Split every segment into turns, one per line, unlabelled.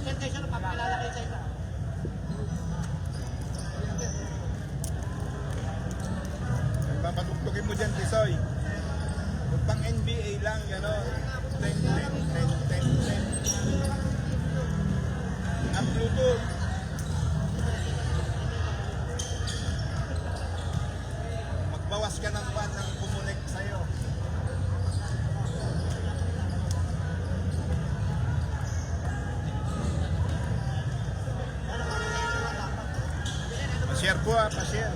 Sir, papakilala kayo sa isa.
Papatugtugin mo dyan, Tisoy. Kung pang NBA lang, gano'n. 10, 10, 10, 10, 10. Ang Bluetooth. Magbawas ka ng pan ng kumunik sa'yo. Pa-share po pa-share.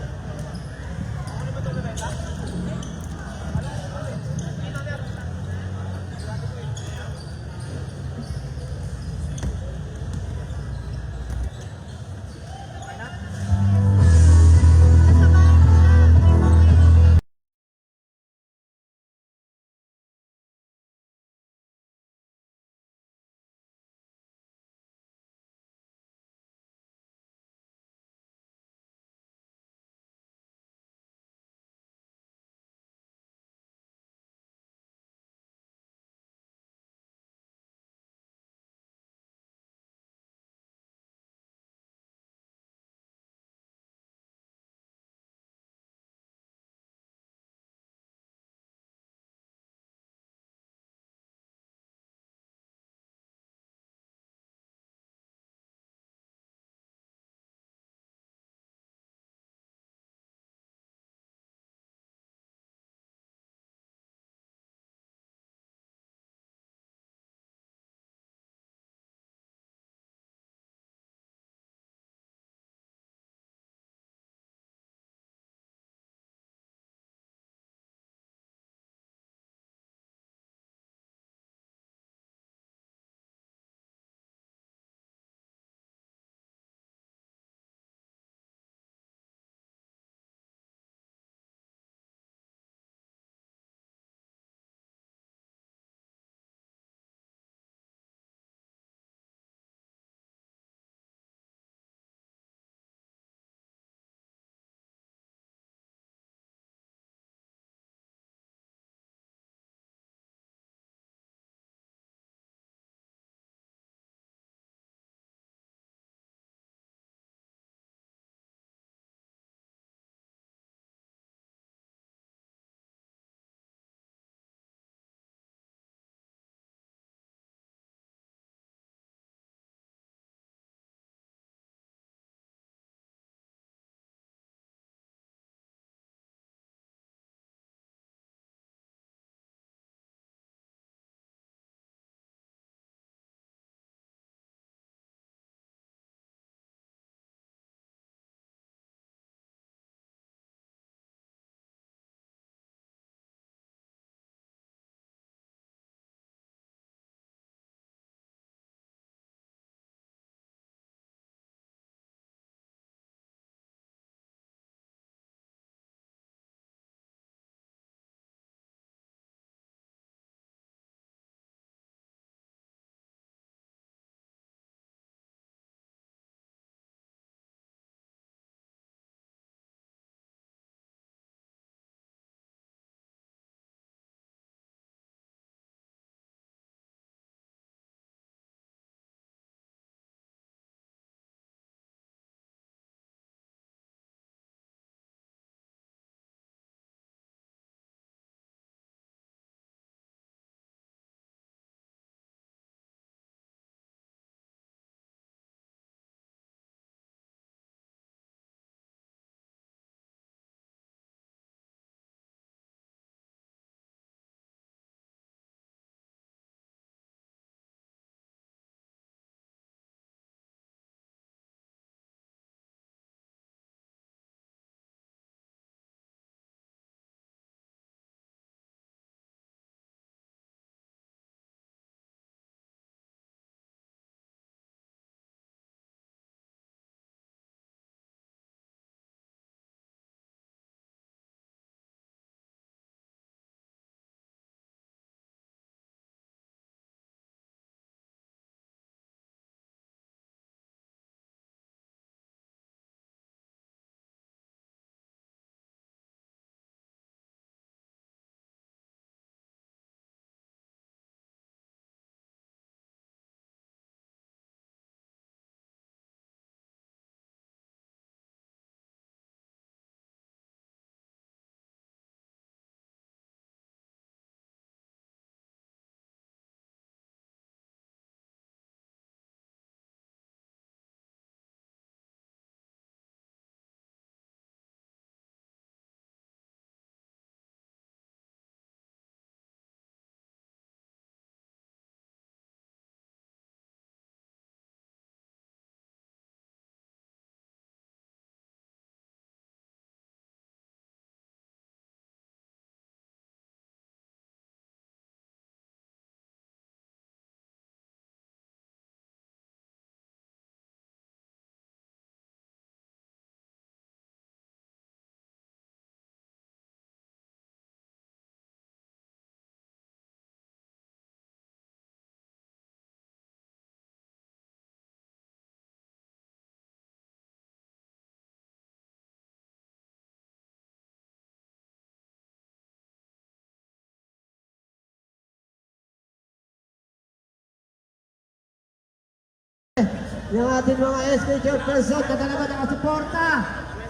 yung ating mga SK chairperson na talaga nakasuporta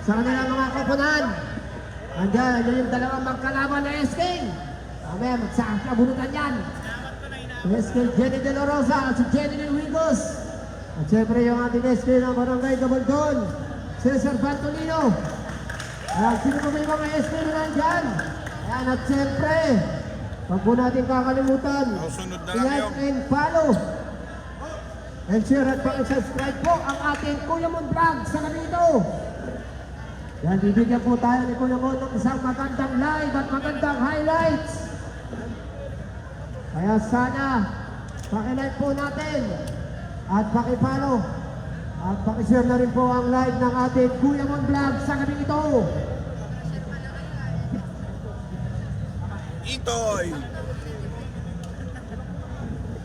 sa kanilang mga koponan. Andiyan, yun yung dalawang magkalaban na SK. Mamaya, magsasabunutan yan. Si SK Jenny De La Rosa at si Jenny De Wigos. At siyempre yung ating SK ng Barangay Gabaldon, Cesar Bantolino. Ayan, sino pa may mga SK na nandyan? Ayan, at siyempre, wag po natin kakalimutan,
Sunod na lang
like
yung
and follow. And share at pakisubscribe po ang ating Kuya Mon Vlog sa gabi ito. Yan, bibigyan po tayo ni Kuya Mon ng isang magandang live at magandang highlights. Kaya sana, pakilike po natin at pakipollow at pakishare na rin po ang live ng ating Kuya Mon Vlog sa gabi ito.
Itoy.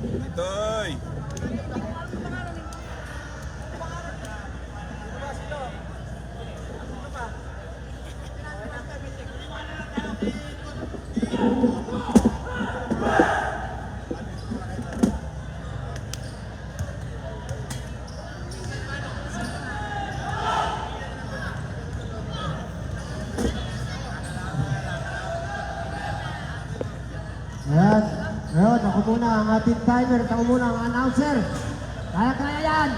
Itoy.
Ayan, ngayon, ako muna ang ating timer, ako muna ang announcer. Kaya yan.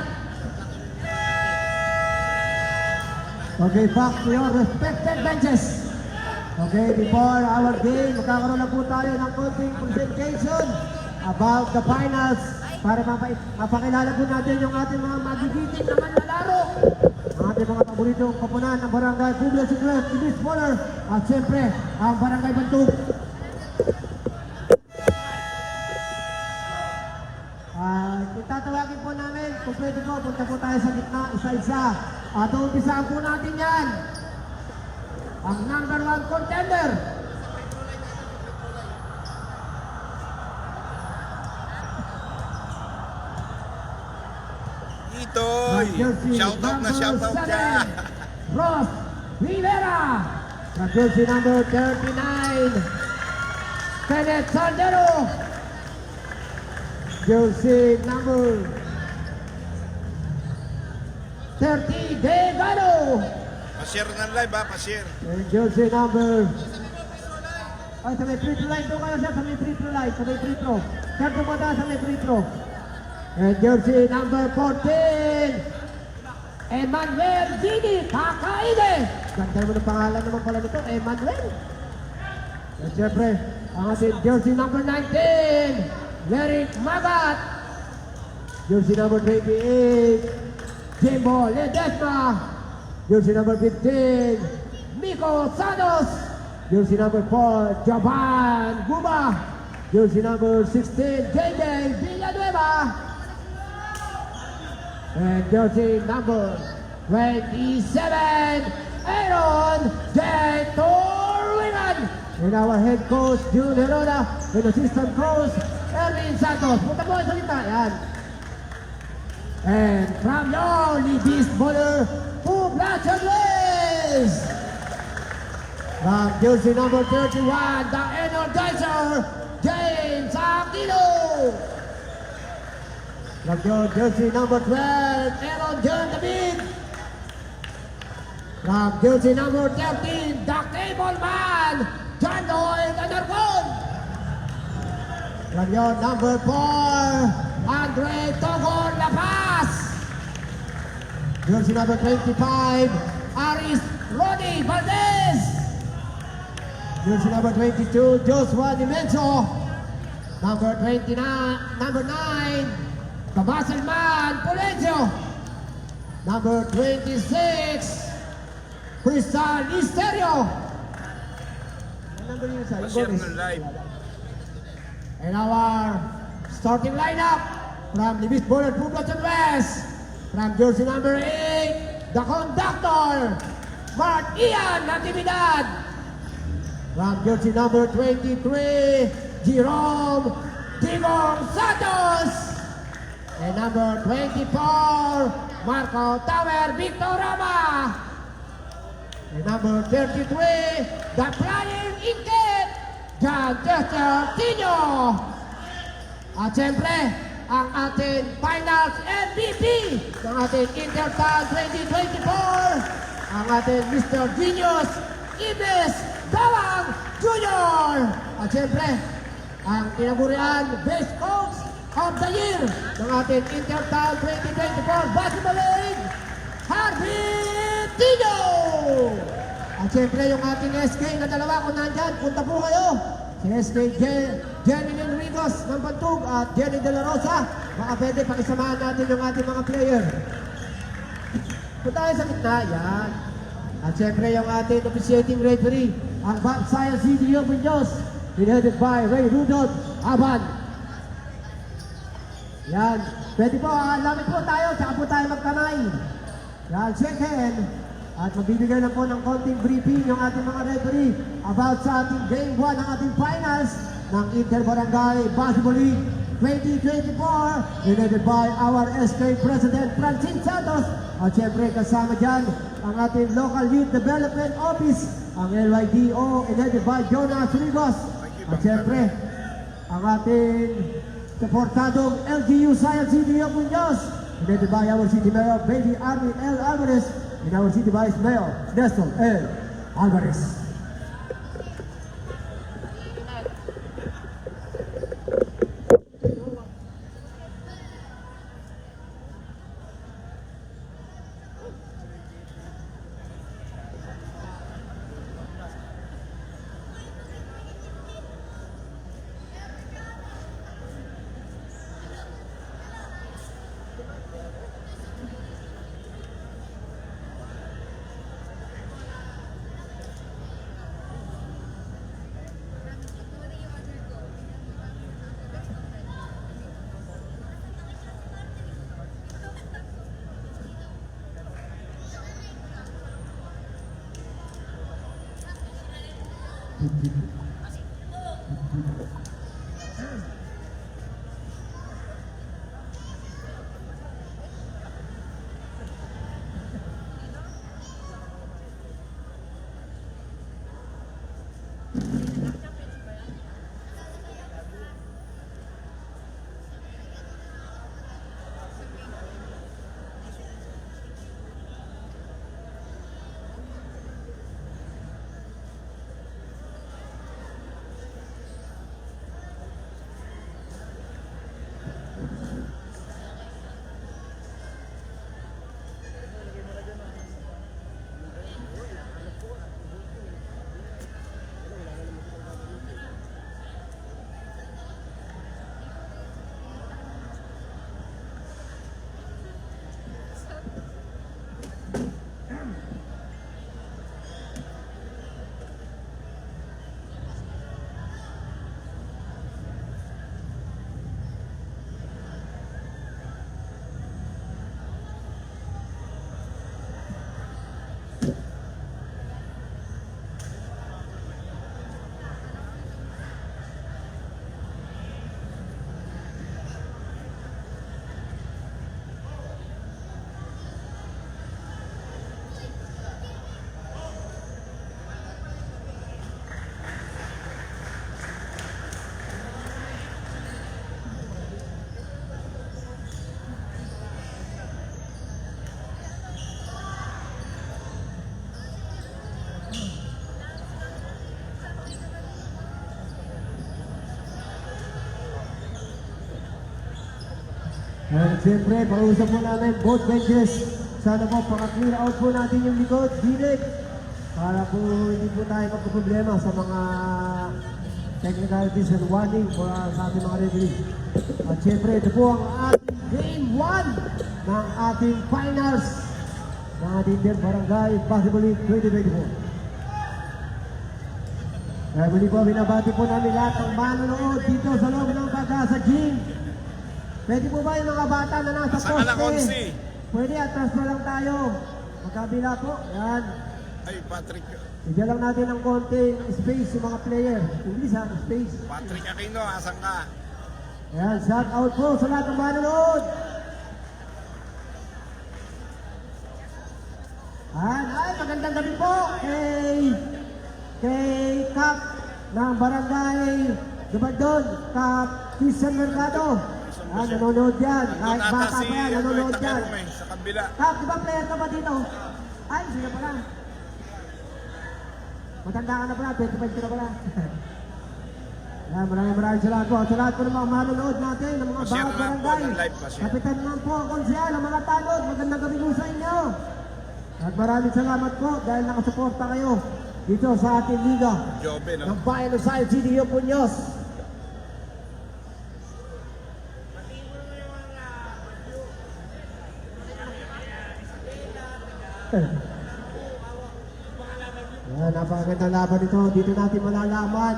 Okay, back to your respected benches. Okay, before our game, magkakaroon na po tayo ng konting presentation about the finals para mapakilala po natin yung ating mga magigiting na manlalaro. Ang ating mga paboritong koponan ng Barangay Public Secret, Ibis Polar, at siyempre, ang Barangay Bantog. Kung tatawagin po namin, kung pwede po, punta po tayo sa gitna, isa-isa. At umpisaan po natin yan. Ang number 1 contender.
Itoy. Shoutout na shoutout ka.
Ross Rivera. From jersey number 39, Kenneth Saldero. Jersey number 30, Degano.
Pa-share ng live ha, pa-share.
And jersey number... Ay, sa may free throw line doon kayo siya, sa may free throw line, sa may free throw. Sir, tumata sa may free throw. And jersey number 14, Emmanuel Dini Kakaide. Ganda mo ng pangalan naman pala nito, Emmanuel. And siyempre, ang ating jersey number 19, Eric Magat. Jersey number 28, Jimbo Ledesma. Jersey number 15, Miko Santos. Jersey number 4, Javan Guba. Jersey number 16, JJ Villanueva. And jersey number 27, Aaron J. Torwinan. And our head coach, June Heroda, and assistant coach, Erwin Santos. Punta po sa kita. Yan. And from your Libis Bowler, congratulations! From jersey number 31, the Energizer, James Aquino. From your jersey number 12, Aaron John David. From jersey number 13, the Cable Man, John Doyle Adarcon. From your number 4, Andre Togor La Paz. Jersey number 25, Aris Rodi Valdez. Jersey number 22, Joshua Dimenso. Number 29, number 9, the muscle man, Pulencio. Number 26, Crystal Misterio. Ano number yun sa?
Pa-share ng live.
And our starting lineup from Libis Bowler, Poblacion West. From jersey number 8, the conductor, Mark Ian Natividad. From jersey number 23, Jerome Timon Santos. And number 24, Marco Tower Victorama. And number 33, the Flying Inket, John Chester Tino. At siyempre, ang ating finals MVP ng ating Intertal 2024, ang ating Mr. Genius Ibis Dalang Jr. At siyempre, ang tinagurian Best Coach of the Year ng ating Intertal 2024 Basketball League, Harvey Tino! At siyempre yung ating SK na dalawa kung nandyan, punta po kayo. Si SK Jenny Enricos ng Bantug at Jenny De La Rosa. Baka pwede pakisamahan natin yung ating mga player. Punta tayo sa gitna, yan. At siyempre yung ating officiating referee, ang Bob Science Video Muñoz, headed by Ray Rudolph Aban. Yan. Pwede po, lamit po tayo, tsaka po tayo magkamay. Yan, second. At magbibigay lang po ng konting briefing yung ating mga referee about sa ating Game 1 ng ating finals ng Inter Barangay Basketball League 2024, headed by our SK President Francine Santos. At syempre kasama dyan ang ating Local Youth Development Office, ang LYDO, headed by Jonas Rivas. At syempre, ang ating supportadong LGU Science City of Muñoz, headed by our City Mayor, Baby Armin L. Alvarez, and our City Vice Mayor, Nestor L. Alvarez. And siyempre, pausap po namin both benches. Sana po paka-clear out po natin yung likod, gilid. Para po hindi po tayo magkaproblema sa mga technicalities and warning sa ating mga referee. At siyempre, ito po ang ating Game 1 ng ating finals ng ating Inter Barangay Basketball League 2024. Kaya muli po, binabati po namin lahat ng manonood dito sa loob ng Pag-asa Gym. Pwede po ba yung mga bata na nasa poste? Pwede, atras na lang tayo. Magkabila po, yan.
Ay, Patrick.
Bigyan lang natin ng konting space yung mga player. English ha, space.
Patrick Aquino, asan ka?
Yan, shout out po sa lahat ng manonood. Ay, magandang gabi po kay Kap ng Barangay Gabaldon, Kap Christian Mercado. nanonood yan.
Doon
Kahit
ata
bata
si
pa yan, nanonood
Alberto
yan.
Carume, sa kabila.
Kap, di ba player ka ba dito? Ay, sino pala? Matanda ka na pala, 25 ka na pala. Yan, maraming salamat po. Sa lahat po ng mga manonood natin, ng mga
Pa-share
bawat
lang po
barangay.
ng live, pa-share.
Kapitan man po, konsyal, ang mga tanod. Magandang gabi po sa inyo. At maraming salamat po dahil nakasuporta kayo dito sa ating liga
Jobe, no?
ng Bayan ng Sayo City, Punyos. Yan, napakagandang laban ito. Dito natin malalaman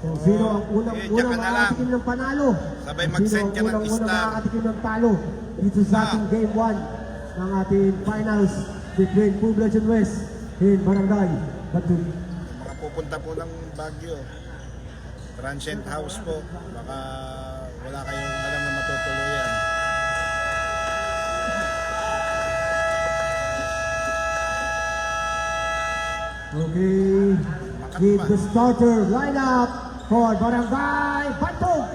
kung sino ang unang-unang
diyan ka na lang.
makakatikim ng panalo.
Sabay
Kung
mag-send
sino
ka
ang
ng
unang-unang
star.
makakatikim ng talo dito sa ating Game 1 ng ating finals between Poblacion West and Barangay Batun.
Mga pupunta po ng Baguio. Transient house po. Baka wala kayong alam na matutuluyan.
Okay, with the starter lineup for Barangay Batog,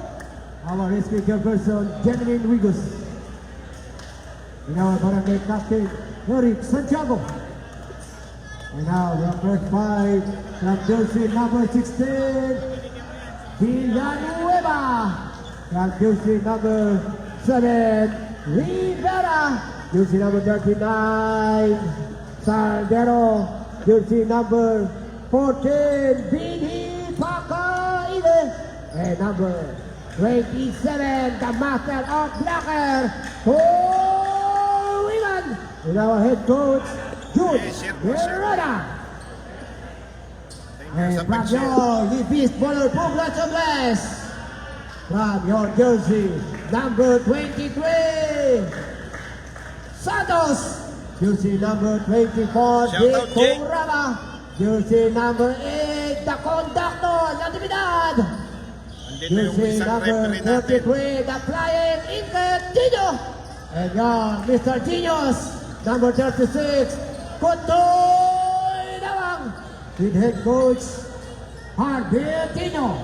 our rescue person, Jenny Wigos. And our Barangay captain, Eric Santiago. And now we are first five from jersey number 16, Villanueva. From jersey number 7, Rivera. Jersey number 39, Saldero. Jersey number 14, Bini Pakaile. And number 27, the master of blocker, Wiman. And our head coach, Jude Herrera.
Thank you
And
sa
from
pag-share.
your Libis Baller Poblacion West, from your jersey number 23, Santos. Jersey number 24,
Shout out, Jake.
Vico Rama. Jersey number 8, the conductor, Natividad.
Andito yung
Jersey
isang
number
referee natin.
33, the flying Inca Tino. And your Mr. Tinos, number 36, Kotoy Nawang. With head coach, Harvey Tino.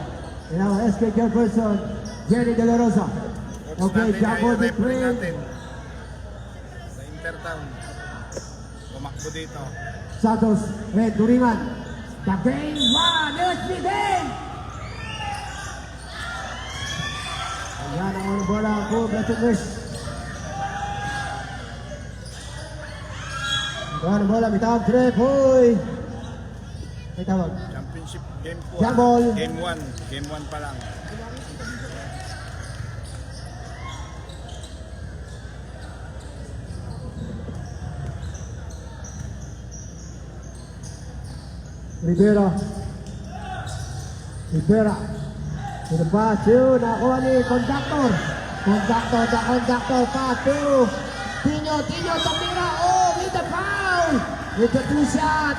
And our SK person, Jenny De La Rosa.
Coach
Okay,
natin
Jaco
ay referee
between
natin. Sa Intertown. Tumakbo dito.
Santos and Duriman. The game 1, let's begin! Ayan ang unang bola po, Blackton West. Ayan ang bola, may tawag 3, hoy! May tawag.
Championship game po.
Jump ball.
Game 1. Game 1 pa lang.
Rivera. Rivera. To the pass to nakuha ni Conductor. Conductor, the conductor pass to Tino Tamira. Oh, with the foul. With the 2 shot.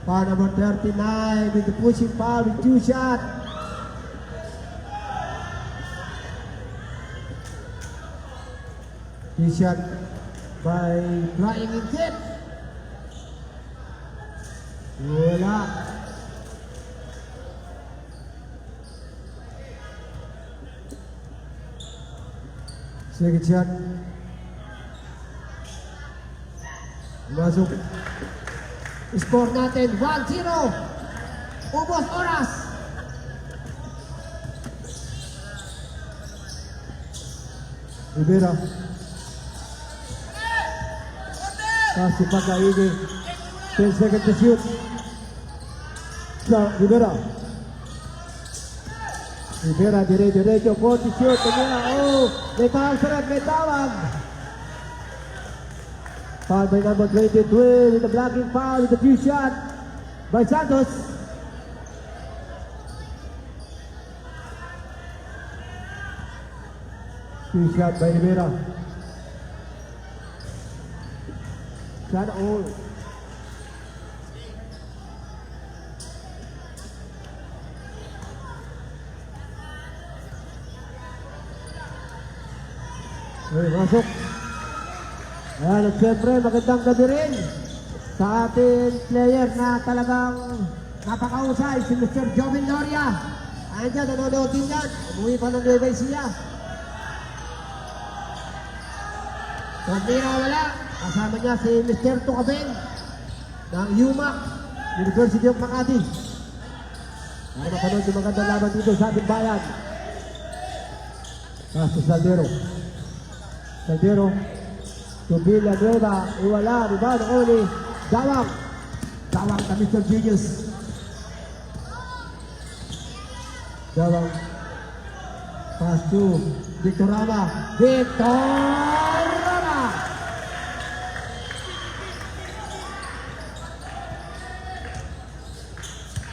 Foul number 39 with the pushing foul with 2 shot. Two shot by Flying Injet. Wala. Second shot. Masuk. Score natin 1-0. Ubos oras. Rivera. Kasi pagkaini. 10 seconds to shoot. Sa Rivera. Rivera dire-diretso po to shoot. Oh, may tawag sa red, may tawag. Foul by number 23 with the blocking foul with the few shot by Santos. Few shot by Rivera. Sana all. Ay, masuk. Ayan, at siyempre magandang gabi rin sa ating player na talagang napakausay si Mr. Joven Loria. Andiyan, nanonood din yan. Umuwi pa ng Nueva Ecija. Tumira wala. Kasama niya si Mr. Tucaben ng UMAC, University of Makati. Para mapanood yung magandang laban dito sa ating bayan. Kaso Saldero. Saldero. To Villanueva. Iwala. Diba? Noon ni Dawang. Dawang ka Mr. Genius. Dawang. Pass to Victor Rama. Victor Rama.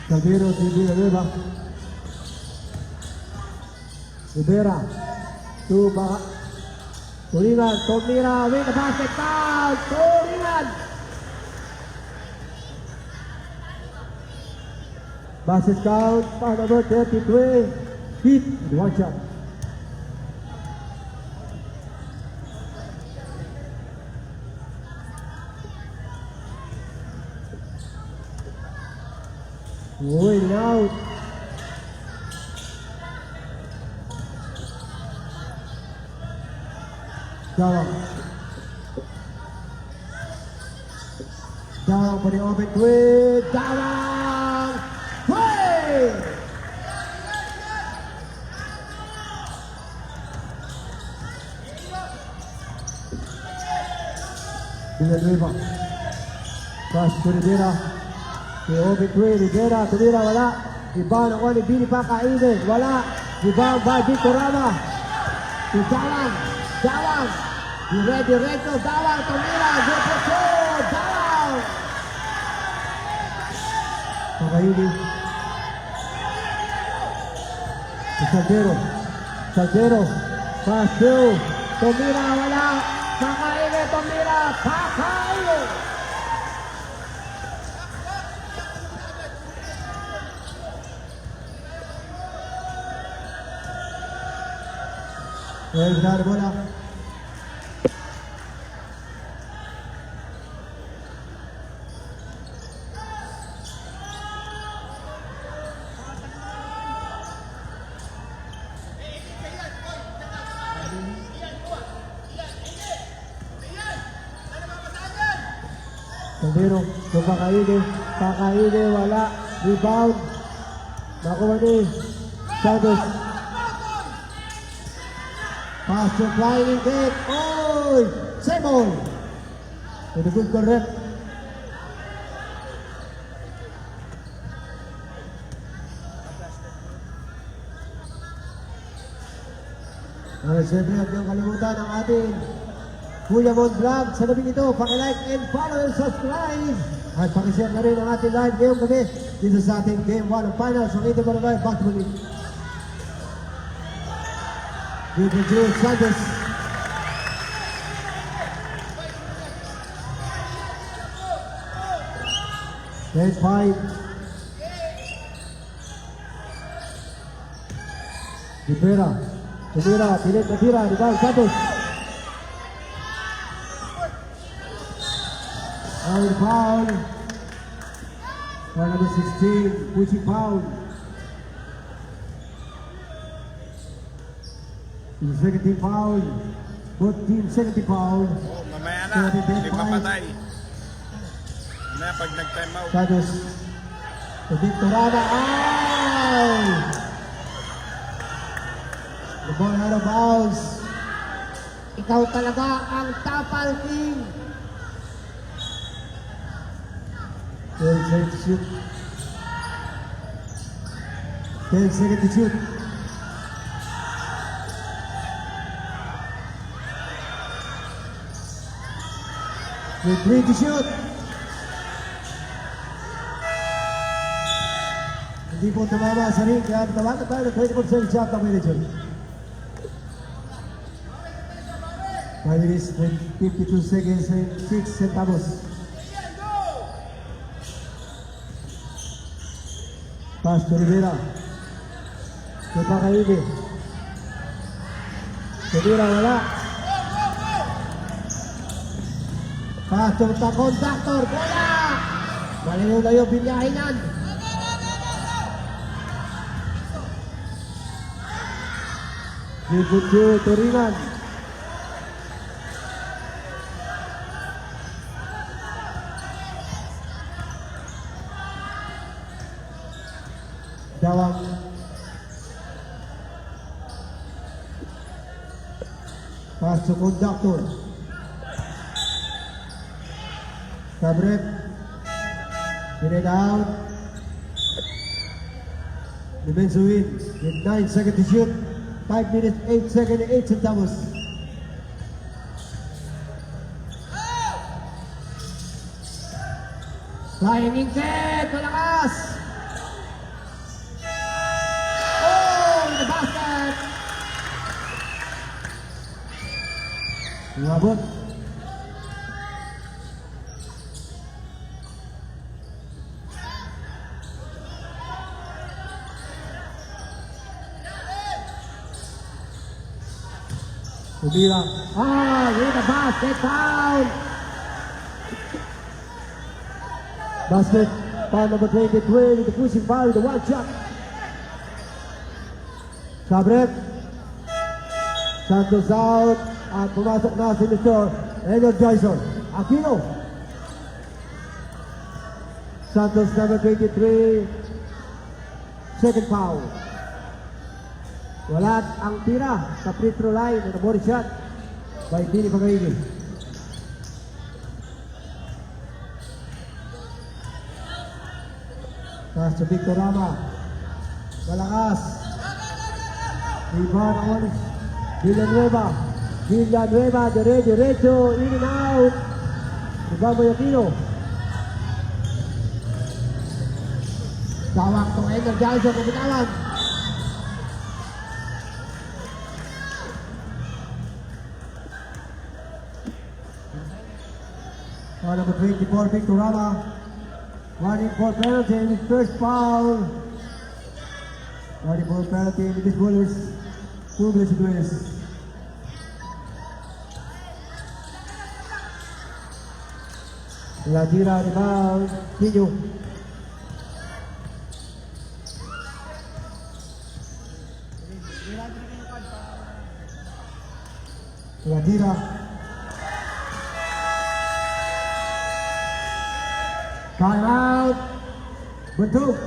Saldero to Villanueva. Rivera. To Turingan, Tomira, win the basket down, Turingan. Basket down, foul number 33, hit, and one shot. Win out. Dawang. Dawang for the open twin. Dawang! Hey! Villanueva. Pass to Rivera. The open twin. Rivera. Tumira wala. Rebound ako ni Billy Pakainin. Wala. Rebound by Victor Rama. To Dawang. Dawang. Diretso, Dawang, Tumira, good for Dawang! Pakainin. Saldero, pass to Tumira, wala. Pakainin, Tumira, Pakainin! Well, bola. Saldero, Pakaine, wala, rebound, nakuha ni Santos. Pass to flying kick, oy, Simon, with a good correct. Siyempre, huwag niyong kalimutan ang ating Kuya Mon Vlog sa gabi nito. Paki-like and follow and subscribe. At paki-share na rin ang ating live ngayong gabi dito sa ating Game 1 of Finals. So, ito ba naman, back to the league. Dito Joe Santos. There's 5. Rivera. Tumira, pilit na tira, rebound Santos. Foul. Foul number 16, pushing foul. Second team foul. Both teams second team foul.
Oh, mamaya na, hindi pa patay. Mamaya pag nag-time out.
Santos. Victor Rama. Ay! The ball out of bounds. Ikaw talaga ang Tapal King. 12 seconds to shoot. 10 seconds to shoot. With 3 to shoot. Hindi po tumama sa ring, kaya tawagan tayo ng 24-7 shot ng manager. 5 minutes, 52 seconds and 6 centavos. Pass to Rivera. To Pakaine. Rivera wala. Pass to conductor. Bola! Malayo-layo binyahinan. 3-2 Turingan. Dawang pass to conductor. Cabret. In and out. Defense win with 9 seconds to shoot. 5 minutes, 8 seconds, 8 centavos. Flying in set, malakas! Oh, in the basket! Umabot. Subira. In the basket, foul! Basket, foul number 23 with the pushing foul with the one shot. Sabret. Santos out. At pumasok na si Mr. Energizer Aquino. Santos number 23. Second foul. Wala ang tira sa free throw line at a body shot by Dini Pagaigi. Pass to Victor Rama. Malakas. Ivan Onis. Villanueva. Villanueva, derecho, in and out. Ivan Boyacino. Tawag to Energizer na bitawan. Foul number 24, Victor Rama. Running for penalty in his first foul. Running for penalty in this ball is Douglas Grace. La tira, rebound, Quino. La tira. Time out. Bentuk.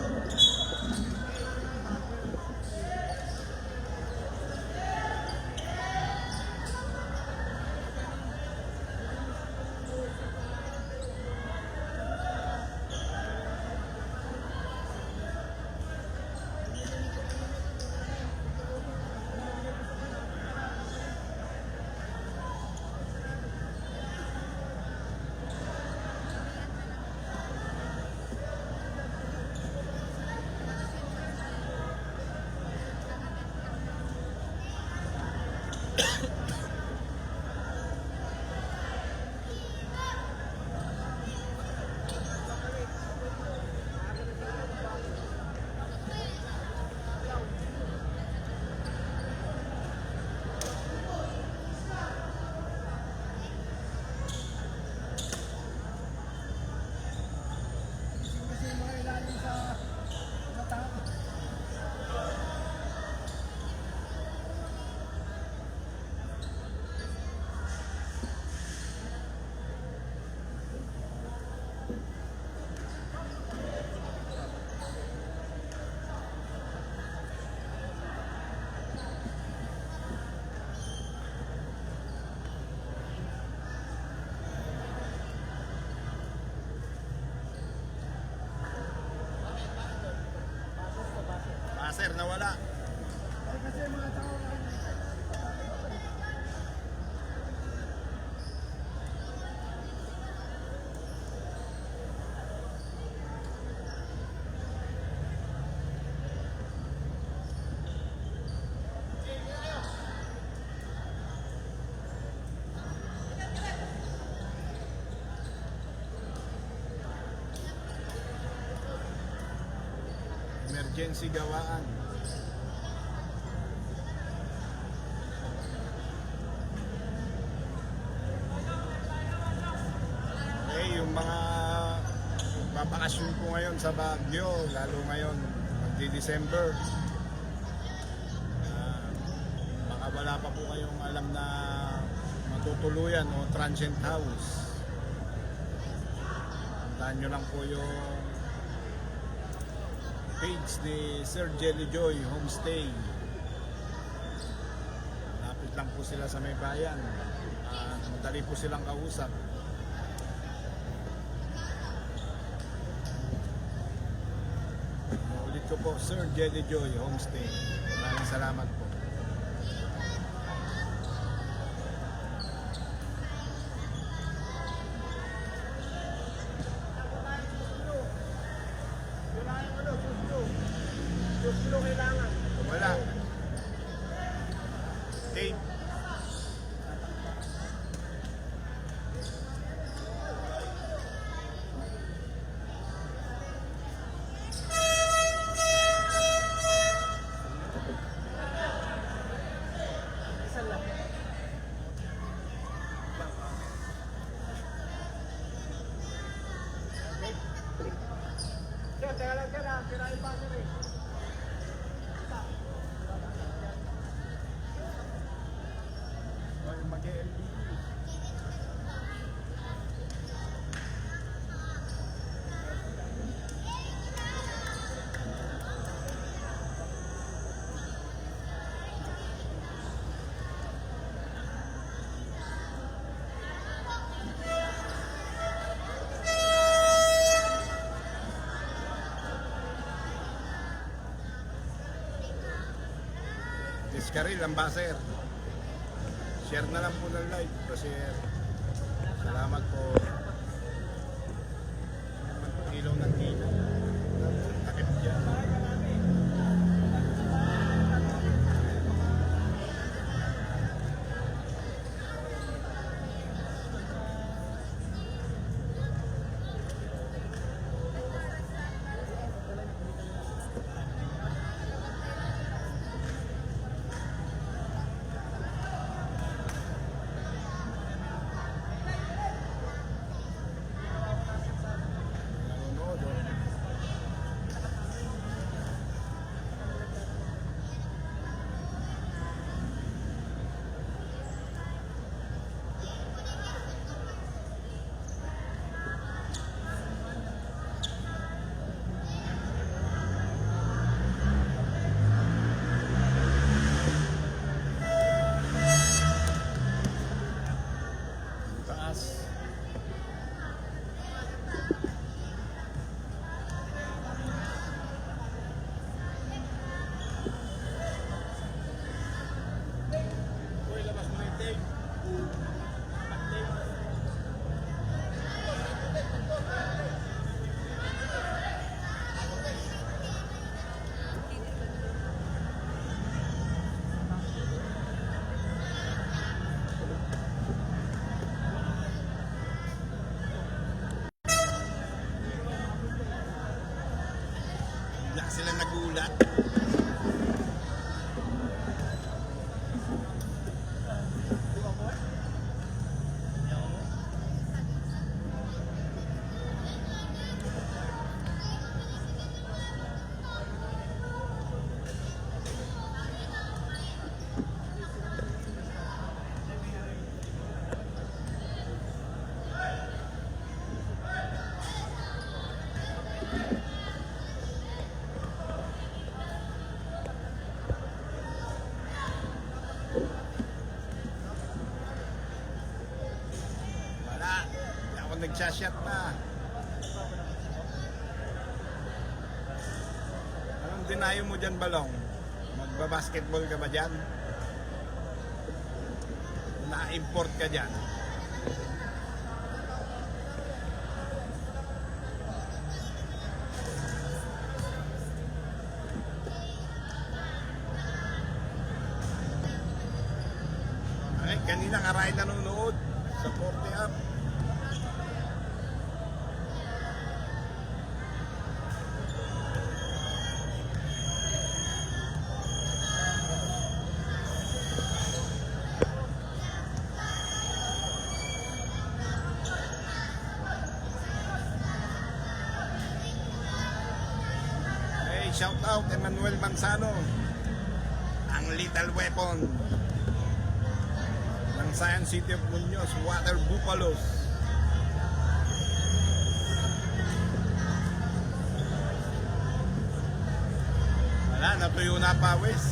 Sir, nawala. Emergency gawaan. Yung mga babakasyon po ngayon sa Baguio, lalo ngayon magdi-December, mga wala pa po kayong alam na matutuluyan o transient house, tandaan nyo lang po yung page ni Sir Jelly Joy Homestay. Lapit lang po sila sa may bayan at madali po silang kausap. Ulit ko po, Sir Jelly Joy Homestay. Maraming salamat po. Wala. Tape. Diskaril, Ambassador. Share na lang po ng live kasi salamat po. Ilaw ng ilaw. Takip dyan. Sila nagulat. Nagsashot na. Anong dinayo mo dyan, Balong? Magbabasketball ka ba dyan? Na-import ka dyan? Ay, kanina karay nanonood sa 40 up. Shout out Emmanuel Manzano, ang Lethal Weapon. Cagayan City of Muñoz, Water Buffaloes. Wala, natuyo na pawis.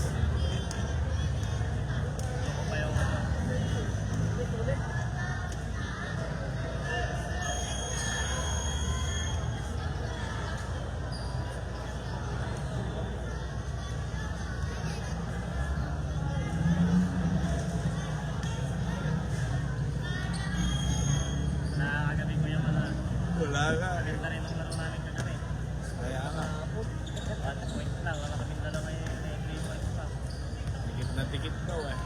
Nakakagabi ko yung mga
Wala ka.
ganda rin ng laro namin kagabi.
Kaya nga,
1 point lang, wala kaming dalawa yung 3 points pa.
tikit na tikit daw eh.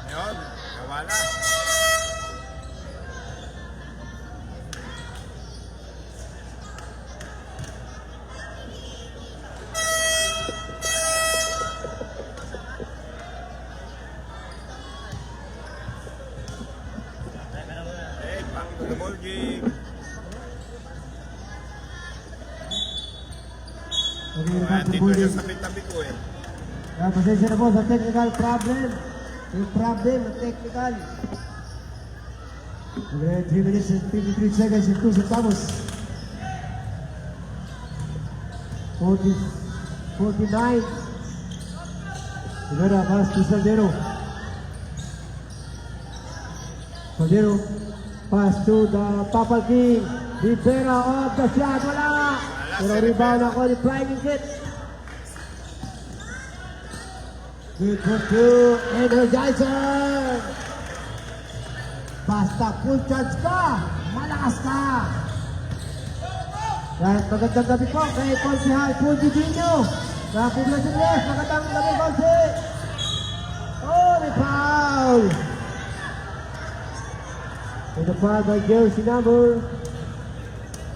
Ngayon, nawala. Back to the ball game.
Okay,
Ayan,
back to
dito
ball
siya
game.
sa tabi ko eh.
Pasensya na po sa technical problem. Yung problem, ang technical. Okay, 3 minutes and 53 seconds and 2 centavos. 49. Rivera pass to Saldero. Saldero pass to the Papal King. Rivera off the shot. Wala. Pero rebound ako ni Flying Kit. Good for 2. Energizer. Basta full charge ka. Malakas ka. Kahit magandang gabi po kay Konsehal Fuji Dino. Sa Poblacion West, magandang gabi Konse. Oh, may foul. And the foul by jersey number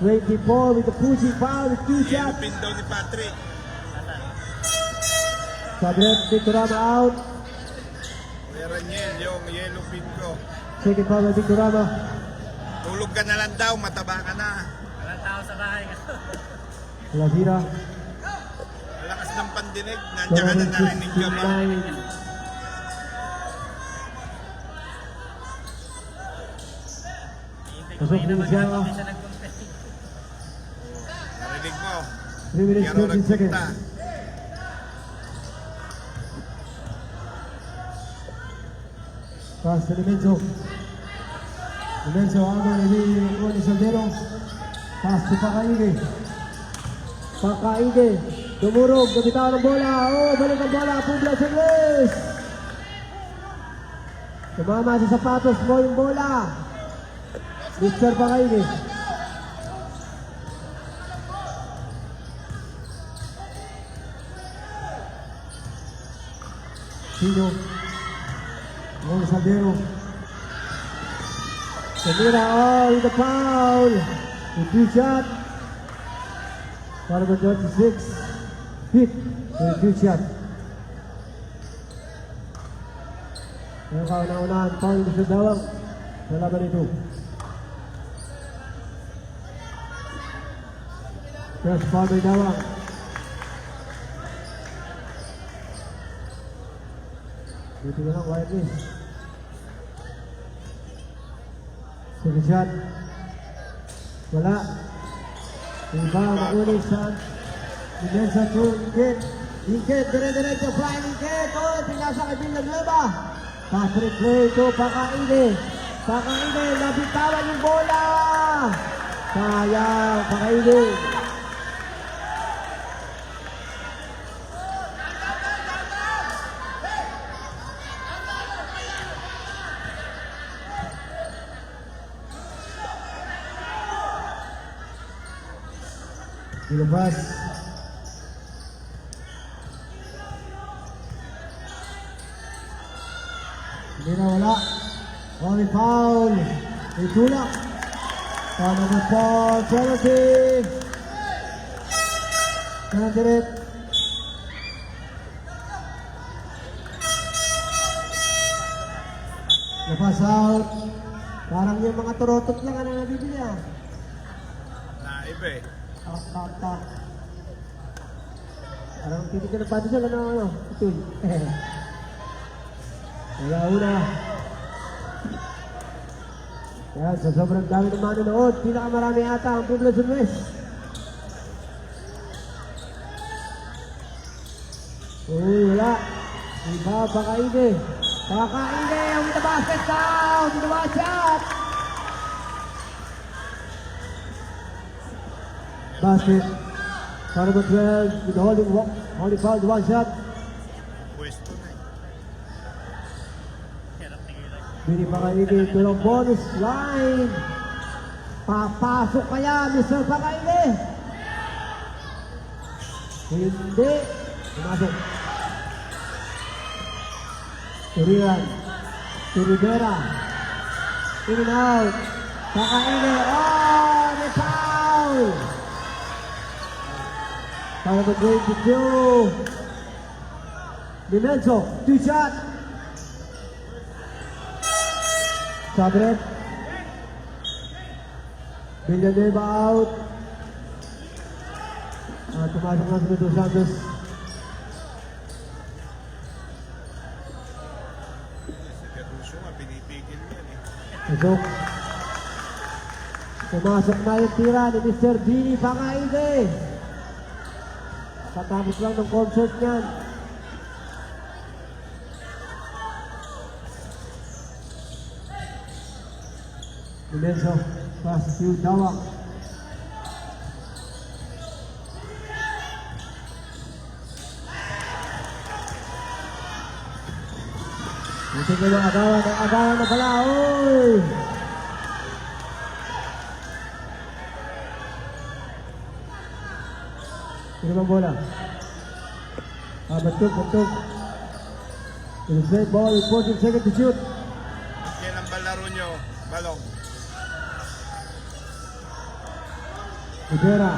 24 with the pushing foul with 2
Yellow
shots.
pin daw ni Patrick.
Sabret Victorama out.
Kuya Raniel, yung yellow pin ko.
Second foul by Victorama.
Tulog ka na lang daw, mataba ka na.
Walang tao sa bahay.
Wala sira.
Malakas ng pandinig, nandiyan ka na narinig ka ba?
69.
Hihintay ko
Pasok
kayo na
din
mag-
siya.
hindi siya nag-contest.
Narinig mo.
3 minutes,
Kaya raw
13 seconds.
nagpunta.
Pass to Limenzo. Limenzo, habang hindi ni Saldero. Pass to Pakaide. Pakaide. Dumurog, nabitawan ng bola. Oh, balik ang bola. Poblacion West. Tumama sa sapatos mo yung bola. Mr. Pakaide. Sino? Gol Saldero. Samira, oh, with the foul. With 2 shot. Number 26. Hit. With 2 shot. Ang kauna-unahan, foul sa dawang. Sa laban ito. First foul by dawang. Dito na lang, wireless. Second shot. Wala. Iba, makulit sa Inensa to Ingkit. Ingkit, dire-diretso, flying Ingkit. Oh, pinasa kay Villanueva. Patrick play to Pakaide. Pakaide, nabitawan yung bola. Sayang, Pakaide. Ilabas. Hindi na wala. Only foul. May tulak. Foul number 4, penalty. Penalty rin. Napas out. Parang yung mga turotot lang ang nabibili ah.
Naiba eh.
Tak. Parang titigil na pati siya, ano, itul. Una. Yan, sa sobrang dami ng manonood, pinakamarami ata ang Poblacion West. Uy, wala. Iba, Pakaide. Pakaide, with the basket down, with the one shot. Basket. Foul number 12 with the holding foul, the one shot.
Pwesto na eh.
Hirap tigilan.
Bini Pakaide to the bonus line. Papasok kaya, Mr. Pakaide. Hindi. Pumasok. Turian. To Rivera. In and out. Pakaide. Oh, the foul. Foul number 22. Dimenso. 2 shot. Sabret. Villanueva out. Tumasok na si Dos Santos.
Si Caruso nga, pinipigil yan eh.
Pasok. Pumasok na yung tira ni Mr. Bini Pakaide. Katapos lang ng concert niyan. Dimenso. Pass to Dawak. Ito ko yung agawan na pala. Oy! Sino bang bola? Bantog. It is red ball with 14 seconds to shoot.
Yan ang balaro nyo, balong.
Rivera.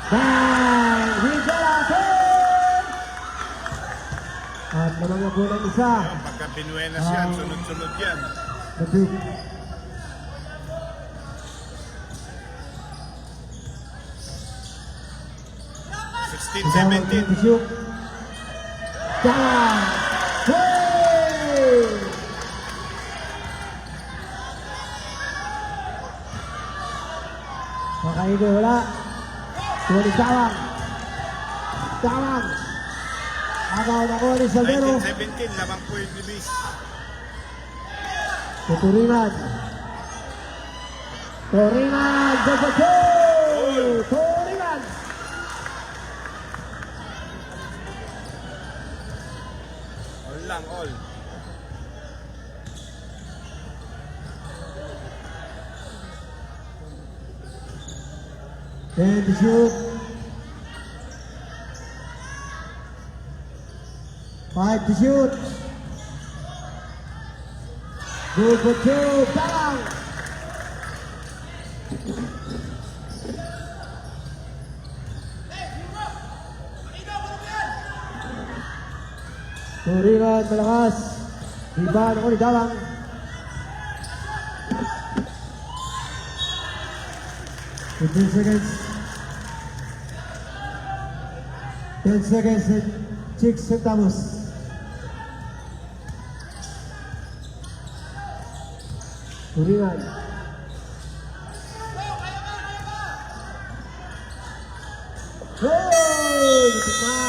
Bang! Rivera! Ten! At naman ang bola isa.
Ayun, pagka binuenas yan, sunod-sunod yan.
Batik. Kasama
16-17.
to shoot. Bang! Hey! Pakaide wala. Tuwali Tawang. Agaw na ko ni Salvero.
19-17, lamang po yung libis.
Turingan. Go! Turingan.
All lang, all.
And the shoot. 5 to shoot. Good for 2. Bang! Turingan malakas. Rebound ako ni Dawang. Fifteen seconds. 10 seconds and 6 centavos. Turingan. Goal! Lutok na!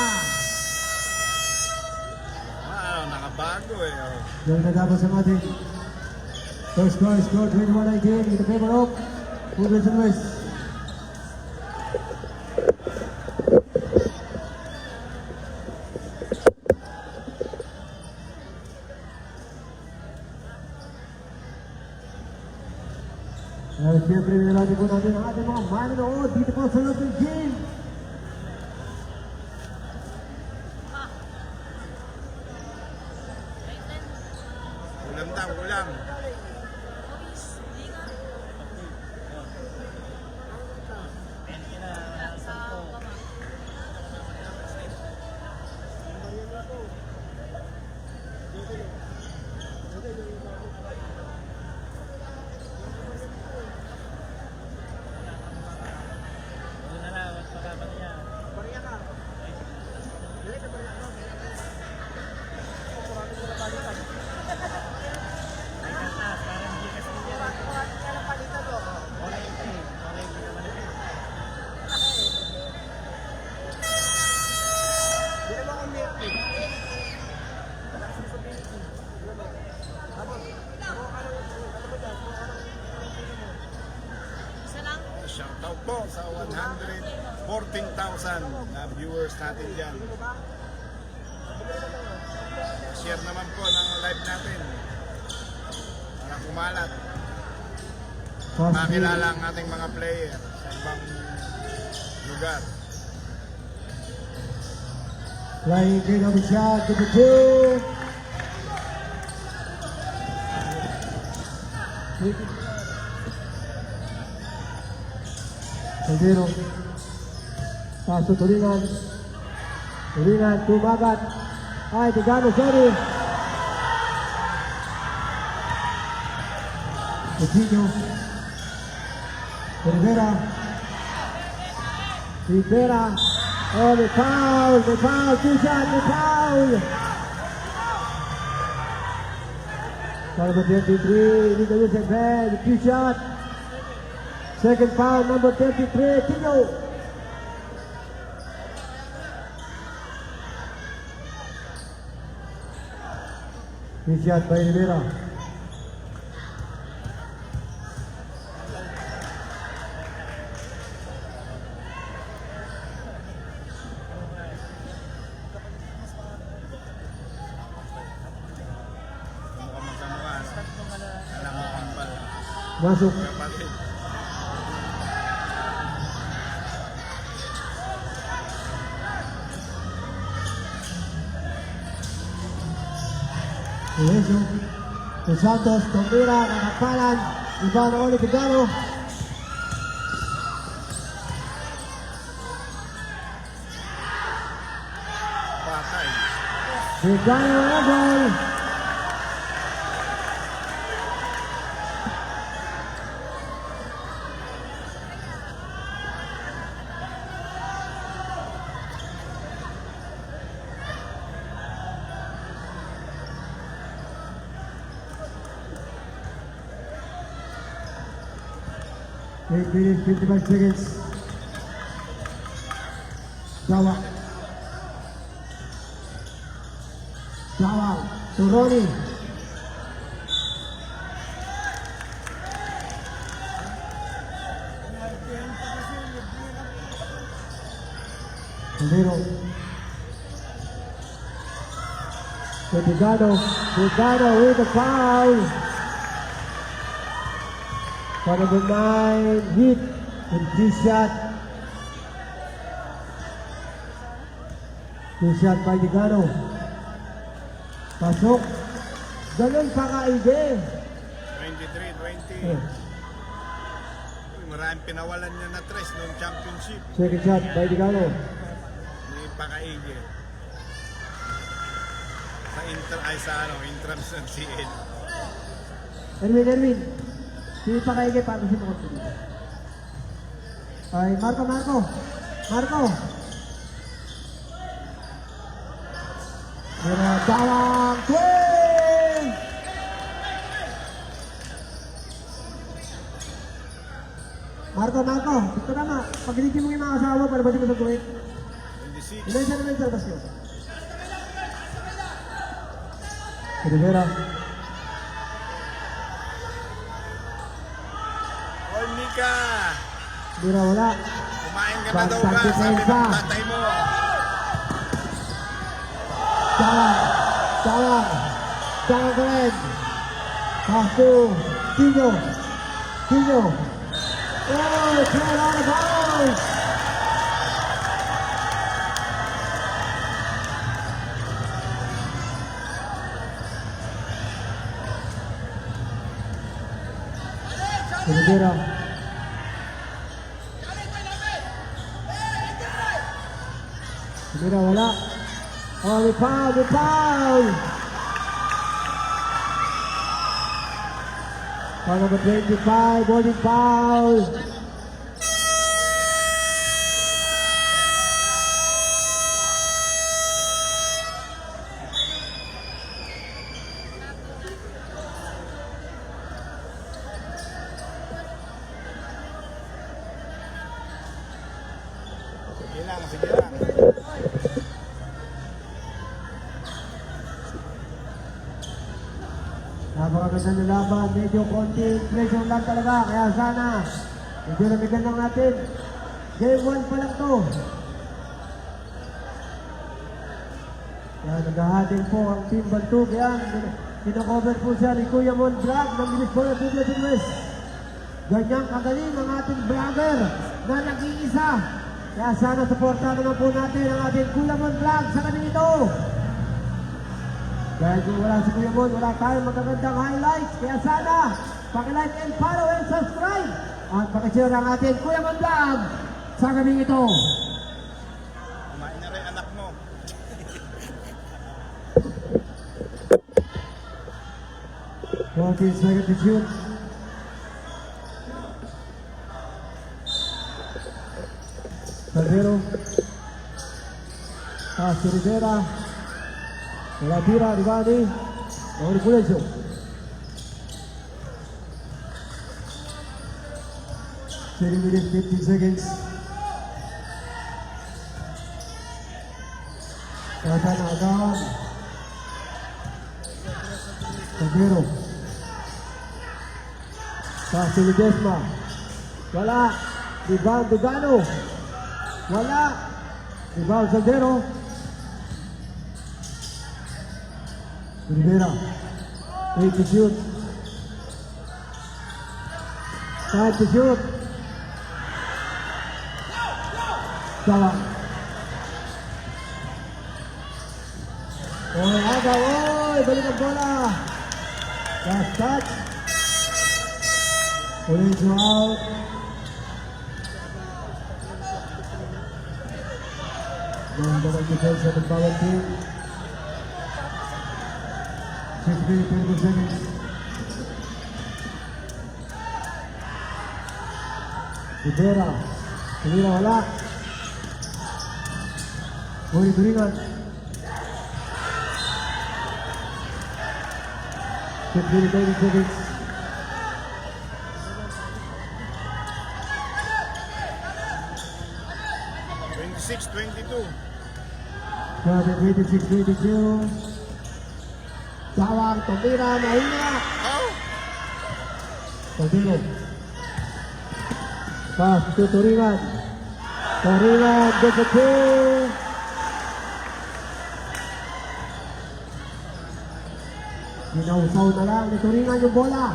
Nakabago eh. Oh.
Diyan natapos ang ating first score 21-19 in the favor of Poblacion West. Siyempre, nilalabi po natin ang ating mga manonood dito po sa local game.
Ulam daw, ulam. Shoutout po sa 114,000 na viewers natin dyan. Share naman po ng live natin para kumalat. Makilala ang ating mga player sa ibang lugar.
Flying in of the shot, number 2. Caldero. Paso tulingan. Tulingan, tumagat. Ay, Tigano, sorry. Coutinho. Rivera. Rivera. Oh, may foul, two shot, may foul. Number 23, Nico Yusef Bell, two shot. Second foul, number 33, Tino. Two shot by Rivera.
Mukhang magkamukha. Alam mo kang pala.
Masuk.
Kapatid.
Lorenzo. Dos Santos, Tomira, nakapalan. Ivan Oli Tigano.
Patay.
Tigano na gol. Eight minutes, 55 seconds. Jawa. Jawa to Ronnie. Caldero. To Tigano. Tigano with the foul. For number 9, hit with 3 shot. 2 shot by Tigano. Pasok. Ganun pa kaige.
23-20.
Eh,
Maraming pinawalan niya na tres noong championship.
second shot by Tigano.
May pakaige. Sa intrams ng CL.
Erwin. Hindi pa kaige para si Mokot. Ay, Marco. Tawang twin! Marco, ito naman. Pag-iligin mo yung mga asawa para ba di mo sa tuwid?
26.
Ilan siya naman sa basyo? Rivera.
Olnica!
Rivera wala.
Kumain ka na daw ka,
Bastante
sabi ng
pensa.
tatay mo.
Tawang ko rin. Pass to Tino. Oh, throw out of bounds. Rivera. Rivera wala. Oh, may foul! Foul number 25, bowling foul.
Sige lang.
Napakaganda ng laban, medyo konting pressure lang talaga, kaya sana Medyo namigan lang natin. Game 1 pa lang to. Yan, naghahatin po ang Team Bantug. Yan, kinakover po siya ni Kuya Mon Vlog ng Ministry of Public West. Ganyang kagaling ang ating vlogger na nag-iisa. Kaya sana supportahan naman po natin ang ating Kuya Mon Vlog sa kanyang ito. Dahil kung wala si Kuya Mon, wala tayong magagandang highlights. Kaya sana, paki-like and follow and subscribe. At paki-share ang ating Kuya Mon Vlog sa kanyang ito.
Kumain na rin anak mo.
14 seconds to shoot. Caldero. Pass to Rivera. La tira Rivani. Orgulloso. Thirty minutes, 50 seconds. Kata na agawan. Caldero. Pass to Ledesma. Wala. Rebound Dugano. Wala. Rebound Caldero. Rivera. 8 to shoot. 5 to shoot. Salah. Oy, agaw. Oy, balik ang bola. Last touch. Ulit out. Ganda ng defense ng bawat team. 20 seconds. Rivera. Rivera wala. Ulit turingan. 20 seconds.
Six, 22.
26-22. Sawang tumira, mahina.
Oh!
Caldero. Pass to Turingan. Turingan, get the two. Ginausaw na lang ni Turingan yung bola.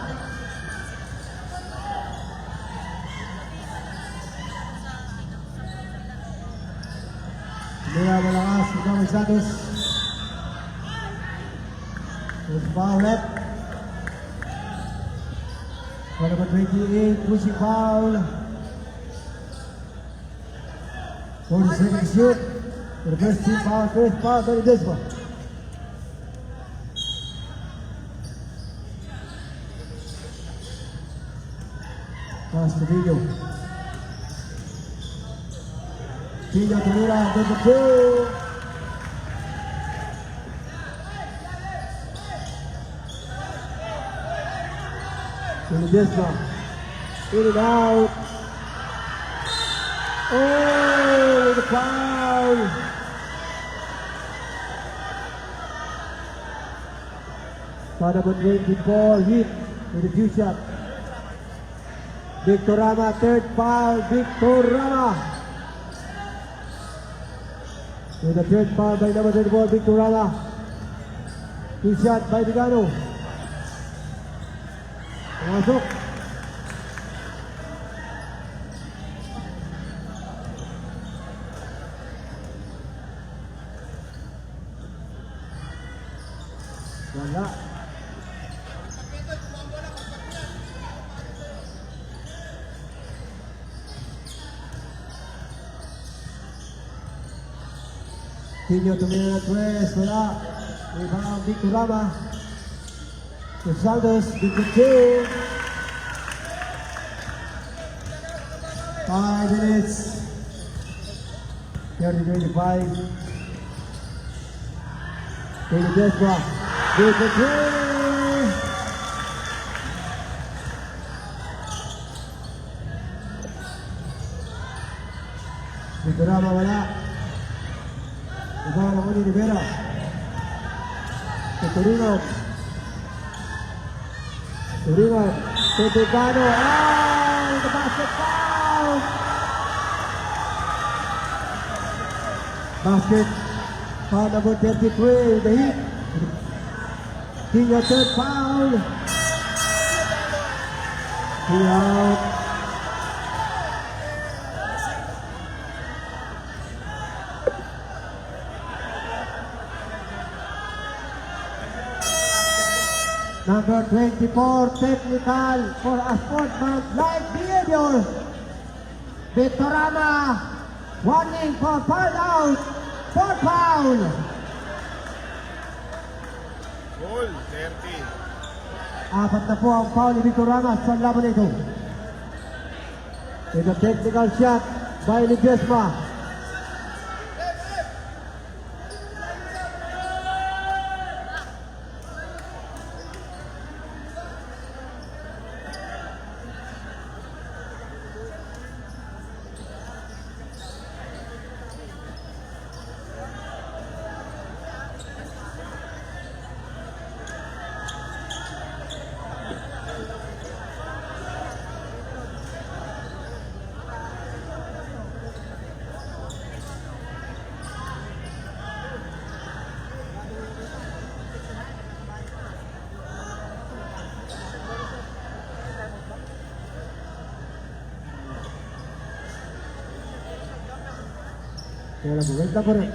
Kaya malakas, Ikaw Santos. With foul left. Number 28, pushing foul. 40 seconds shoot. For the first team foul, first foul by Ledesma. Pass to Villo. Villo tumira, number 2. Ledesma. In and out. Oh, the foul. Pada number 24, hit with the two shot. Victor Rama, third foul, Victor Rama. With the third foul by number 24, Victor Rama. Two shot by Vigano. Masuk. Wala. Tinyo tumira ng tres, wala. Rebound, Victor Rama. Dos Santos, Victor 2. 5 minutes. 30-25. Taylor Desbra. Victor 3. Victor Rama wala. Iba naman ni Rivera. Turingan. Turingan. Turingan. Oh, the basket foul. Basket. Foul number 33, the Heat. Team your third foul. 3 out. Number 24, technical for a sportsman-like behavior. Victorama, warning for foul out, 4 foul.
Goal, 30.
Apat na po ang foul ni Victorama sa laban na ito. With a technical shot by Ledesma. Kaya lang, wait lang po rin.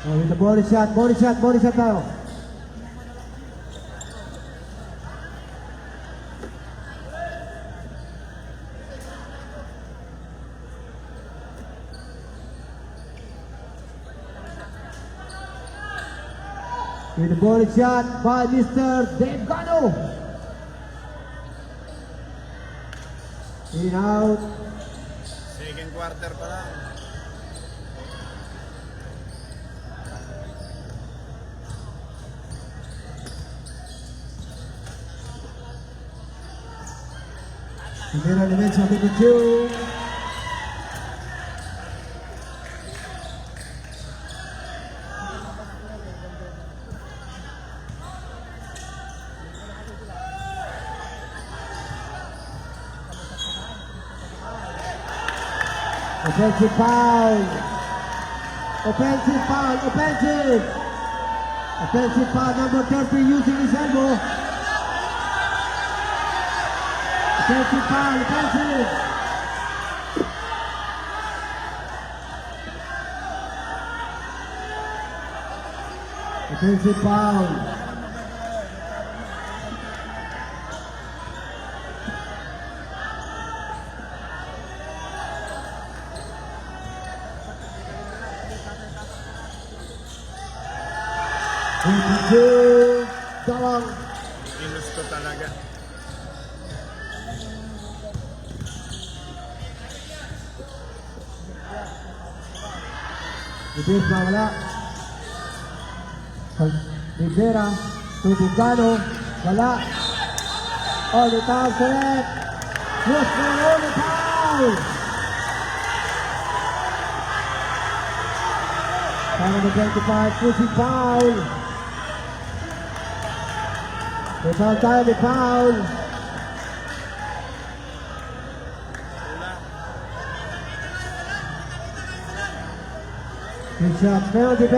Oh, with the body shot tayo. With the body shot by Mr. Dave Gano. In out.
Second quarter pa lang.
Primera derecha, 52. Offensive foul. Offensive foul. Offensive foul. Number 30 using his elbow. Offensive foul. Offensive foul. Dawang.
Ginusto talaga.
Ledesma wala. Rivera, Tubigano, wala. All the time correct. Yes, all the time. Para the 25, pushing foul. May foul tayo, may foul. Good shot, penalty.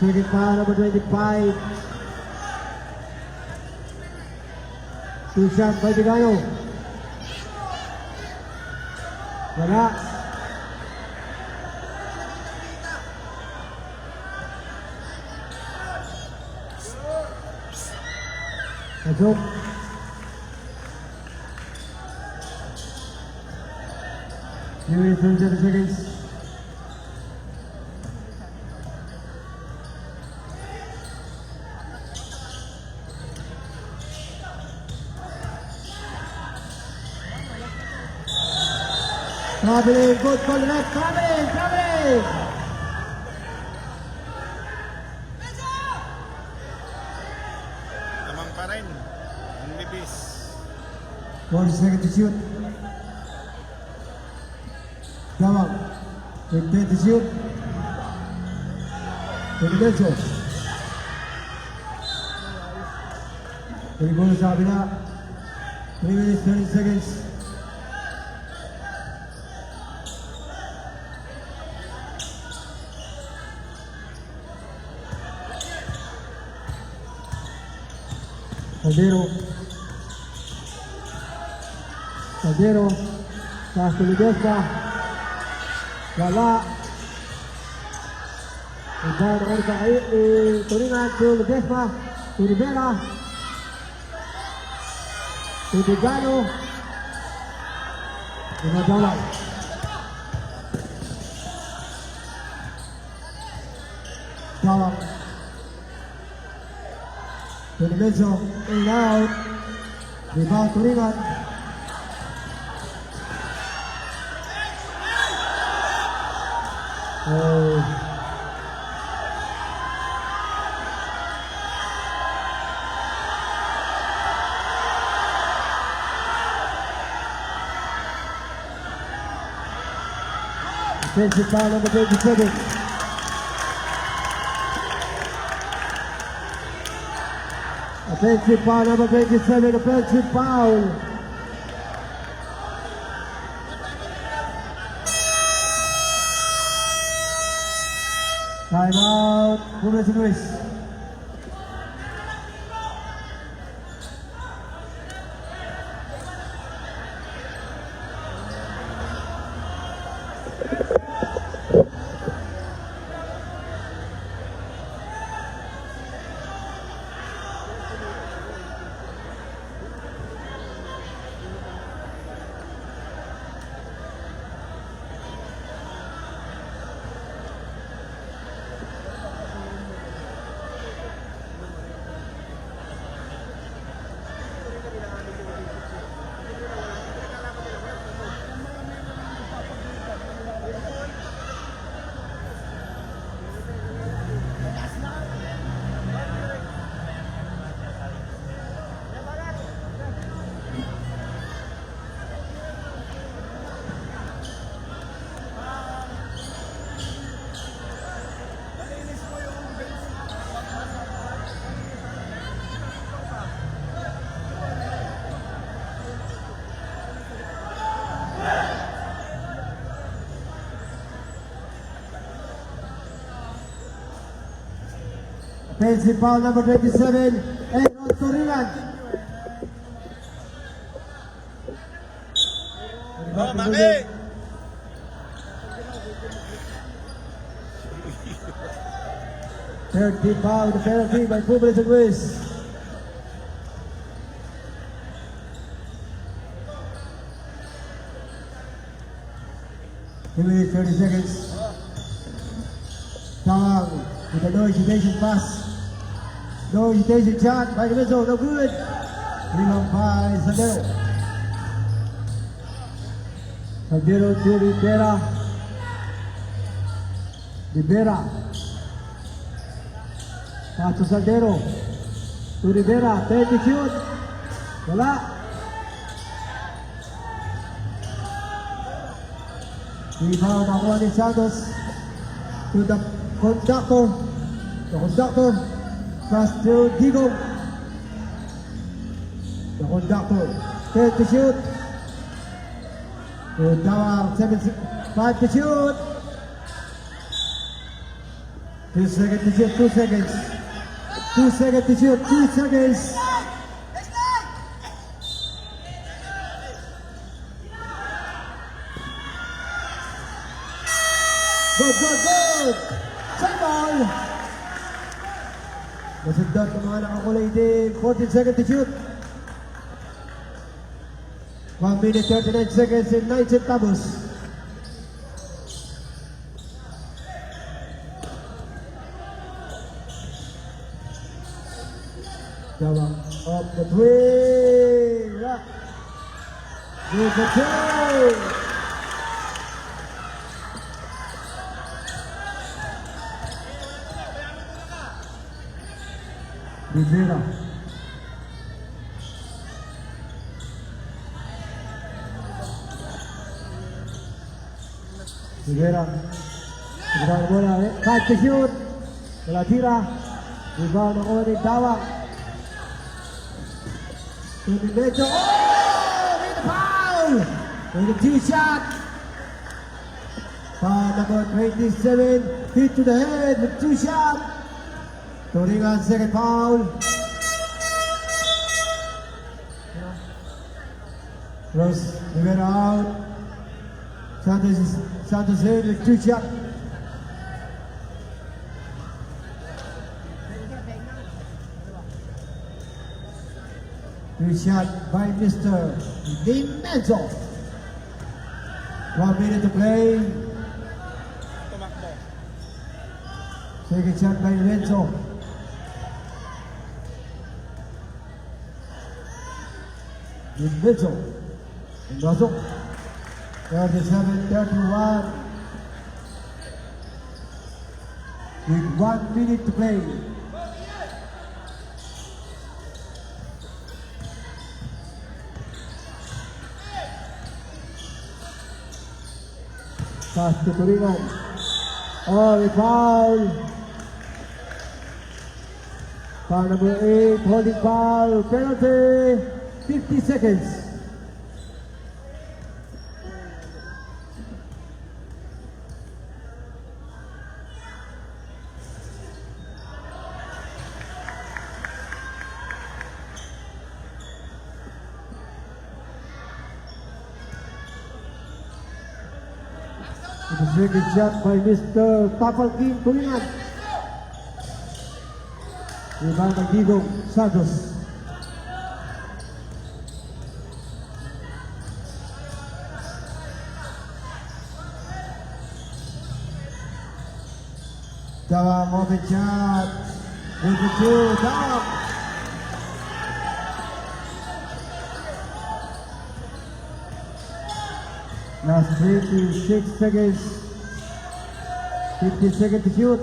Second foul, number 25. Two shot by Tigano. Wala. Pasok. Minutes and 7 seconds. Traveling, good call left, traveling.
Tamang pa rin. Ang libis.
40 seconds to shoot. Dawang, with 10 to shoot. Federico. Tuloy sa kabila. 3 minutes, 30 seconds. Caldero. Taas to Ledesma. Wala. Iba na ulit kay Turingan to Ledesma. To Rivera. To Digano. Dumadawal. Dawang. To Lorenzo. In out. Rebound Turingan. Oh. Offensive foul number 27. Offensive foul number 27. Offensive foul. Time out. Pumas and Luis. Offensive foul number 27, Aaron Turingan.
Oh, Maki!
Third team foul, the penalty by Pumas and Luis. Two minutes, 30 seconds. Tawang with a no hesitation pass. No hesitation shot by Lorenzo, no good. Rebound by Sandero. Sandero to Rivera. Rivera. Pass to Sandero. To Rivera, 30 shoot. Wala. Rebound nakuha ni Santos. To the conductor. The conductor. Pass to Digo. The conductor. 30 shoot. To Tawang, 5 to shoot. 2 seconds to shoot, 2 seconds. 2 seconds to shoot, 2 seconds. Good. Side ball. Masagdag ng mga nakakulay din. 14 seconds to shoot. 1 minute 39 seconds and 9 centavos. Tawang off the twin. Good for two. Rivera. Rivera na bola, 5 to shoot. Wala tira. Rebound ng Owen Tawang. To the medyo. Oh! With the foul! With the two-shot. Foul number 27. Hit to the head with two-shot. Turingan second foul. Ross Rivera out. Santos in with two-shot. Two-shot by Mr. Dimenso. 1 minute to play.
Tumakbo.
Second shot by Dimenso. Dimenso. Masuk. 37-31. With 1 minute to play. Pass to Turingan. Oh, the foul. Foul number 8, holding foul, penalty, 50 seconds. The second shot by Mr. Tapalkin Tulingan. Rebound by Digong Santos. Tawang open shot. With the two, down. Last 26 seconds. 50 seconds to shoot.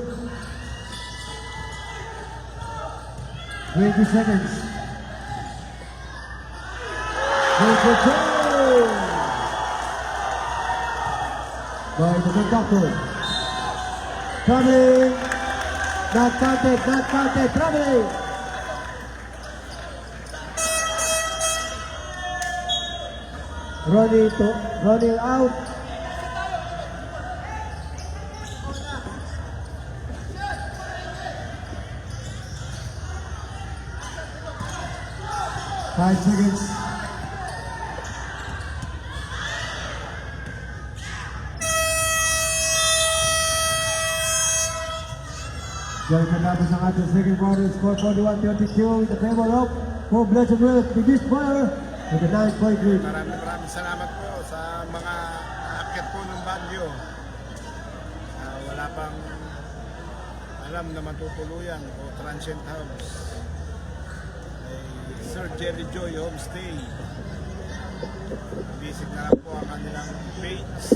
20 seconds. Good control by the conductor. Traveling. Not counted, not counted. Traveling. Running out. Five seconds. Diyan katapos ang ating second quarter, score 41-32 with the favor of Poblacion West, the best player with the 9-point lead.
Maraming salamat po sa mga aakyat po ng Baguio. Wala pang alam na matutuluyan o transient house. Sir Jerry Joy Homestay. Visit na lang po ang kanilang page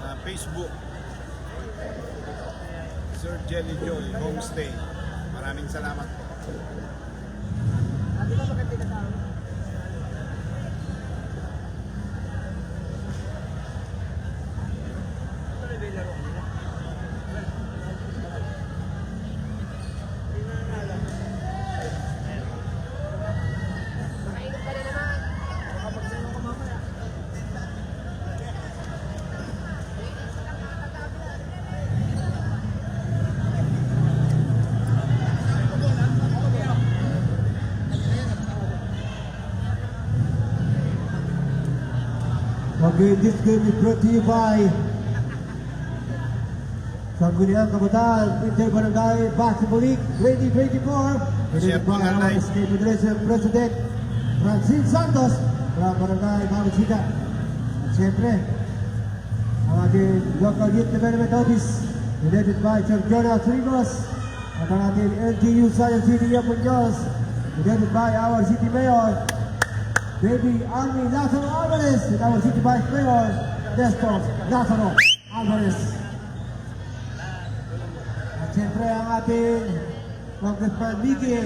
sa Facebook. Sir Jerry Joy Homestay. Maraming salamat po.
Okay, this game is brought to you by Sangguniang Kabataan Inter-Barangay Basketball League 2024. Presented by our State Federation President Francine Santos from Barangay Mabasita. At siyempre, ang ating local youth development office headed by Sir Jonas Rivas at ang ating LGU Science City Muñoz headed by our City Mayor Baby Army Lazaro Alvarez and our City Vice Mayor Nestor Lazaro Alvarez. At siyempre ang ating Congressman Miggy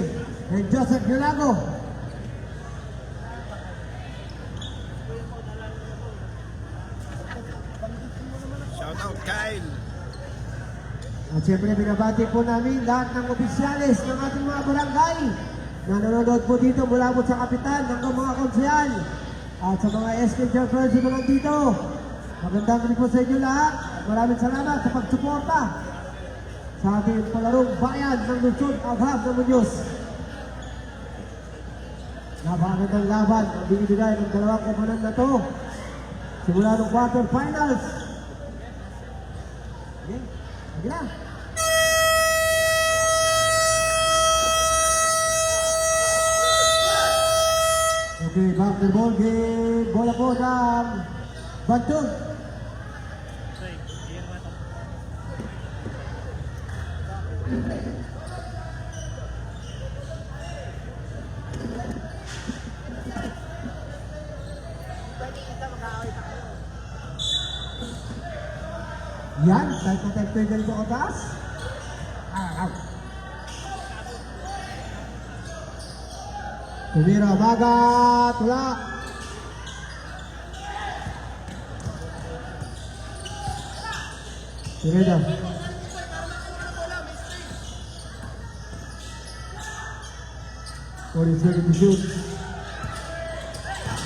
and Joseph Hilago.
Shout out Kyle.
At siyempre binabati po namin lahat ng opisyalis ng ating mga barangay na nanonood po dito mula po sa kapitan hanggang mga konsyal at sa mga SK chairperson na nandito. Magandang gabi po sa inyo lahat. Maraming salamat sa pagsuporta sa ating palarong bayan ng Luzon, Agham ng Muñoz. Napakagandang laban ang binibigay ng dalawang koponan na to simula ng quarterfinals. Okay, lagi na. Okay, back to the ball game. Bola po ng Bantog.
Say, iyan mo ito.
Yan, kahit na tayo pwede rin ako taas. Out. Tumira, bagat, wala. Tumira. Forty seconds to shoot.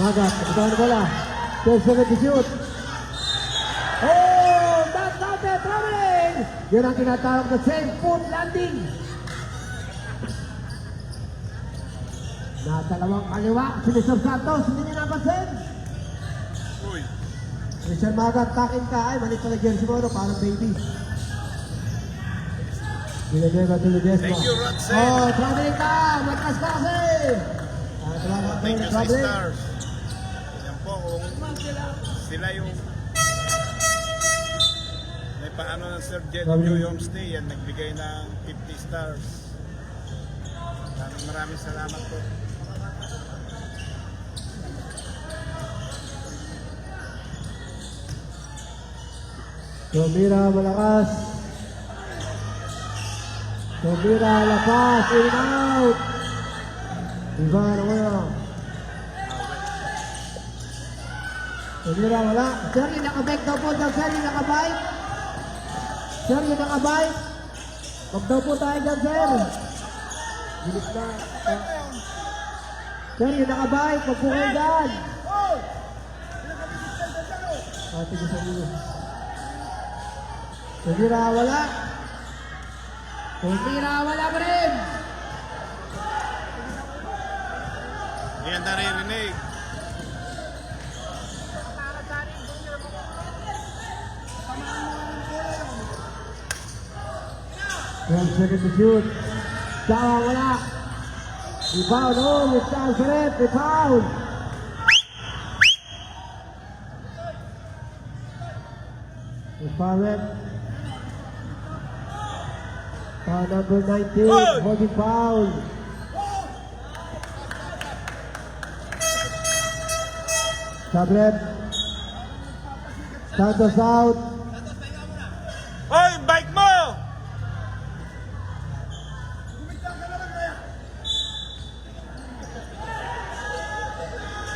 Bagat, kapitan bola. 12 seconds to shoot. Oh, that's out there, traveling. Yun ang tinatawag na 10-foot landing. Na dalawang kaliwa, si Mr. Santos, hindi niya napansin.
Uy,
Christian Magat, takin ka. Ay, malit pala jersey mo, no? Parang baby. Binagay ba ito ni Desmo?
Thank you, Rodsen.
Oh, traveling ka! Matkas ka kasi! Salamat po,
thank you sa
traveling.
Stars. Yan po, kung sila yung may paano ng Sir Jello Homestay, yan nagbigay ng 50 stars. Maraming salamat po.
Tumira, malakas. Tumira, lakas, in and out. Iba na wala. Tumira, wala. Sir, yung nakabike daw po dyan, sir, yung nakabike. Sir, yung nakabike. Wag daw po tayo dyan, sir. Bilis na. Sir, yung nakabike, wag po kayo dyan. Ate ko sa iyo. Tumira, wala. Tumira, wala pa rin.
Yan naririnig.
Well, second to shoot. Sawa, wala. Rebound, oh, it's down for it. Rebound. Rebound, red. Foul number 19, holding foul. Sabret. Santos out.
Hoy, bike mo!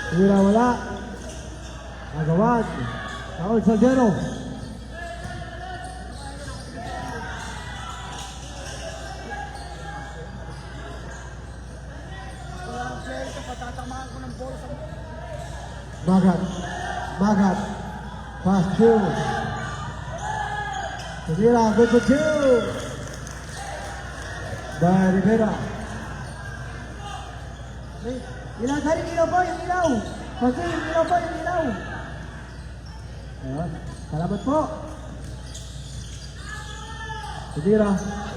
Tumira, wala. Agawan. Foul sa zero. Magat. Magat. Pass two. Tumira, good for two. By Rivera. Ilaw, sir, yung ilaw po, yung ilaw. Kasi yung ilaw po, yung ilaw. Ayan, salamat po. Tumira,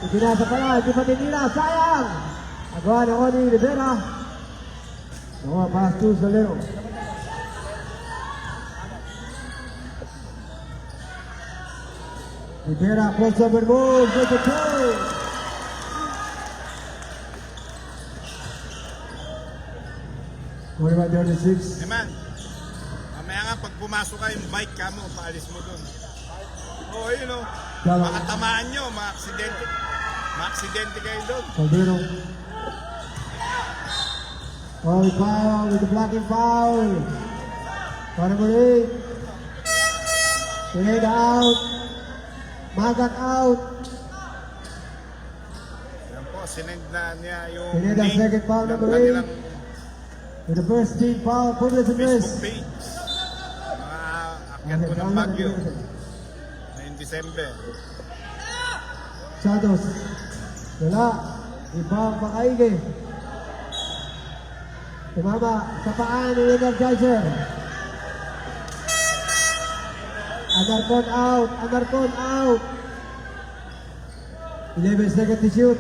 itinasa pala, hindi pa tinira, sayang. Agawan ako ni Rivera. Nakuha, pass two sa lero. Rivera, crossover move, good for two. What about 36?
Eh man, mamaya nga pag pumasok ka yung bike ka mo, paalis mo dun. Oo, yun o.
Tama.
Baka tamaan nyo, ma-aksidente. Ma-aksidente kayo dun.
Caldero. Oh, foul with the blocking foul. Para muli. Pineda out. Magat out.
Yan po, sinend na niya yung
Sinend ang
link
second foul
ng
number
kanilang
With the first team foul, Public
Facebook
Address.
page. Mga akyat po ng Baguio ngayong December.
Santos. Wala. Ibang Makaige. Tumama sa paan ni Energizer. Anarcon out. Anarcon out. 11 seconds to shoot.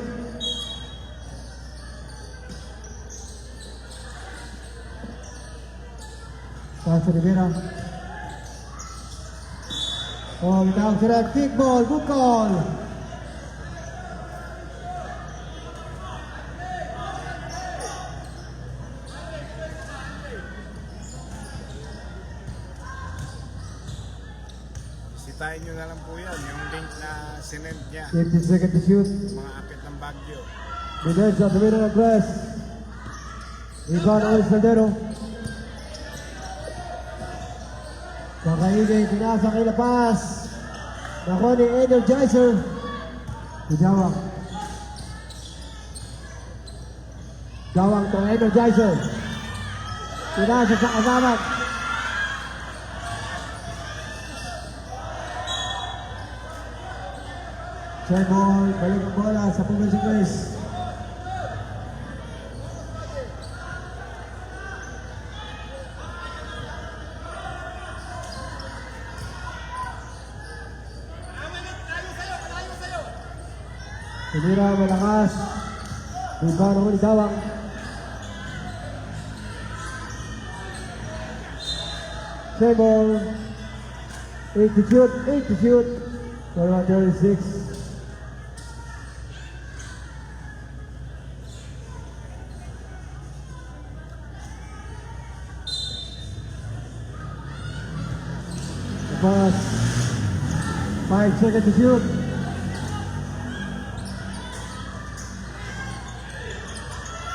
Pass to Rivera. Oh, down to that big ball. Good call.
Bisitahin nyo na lang po yan, yung link na sinend niya.
50 seconds to shoot.
Mga akyat ng Baguio.
Defense at the middle of press. Rebound ulit Saldero. Makaigay, pinasa kay Lapas. Nakuha ni Energizer. Jawang. Jawang to Energizer. Pinasa sa kasamat. Sembol, balik ang bola sa Public Address. Tumira malakas. Rebound naman ni Dawang. Sembol. 8 to shoot, 8 to shoot. 36. Pass. 5 seconds to shoot.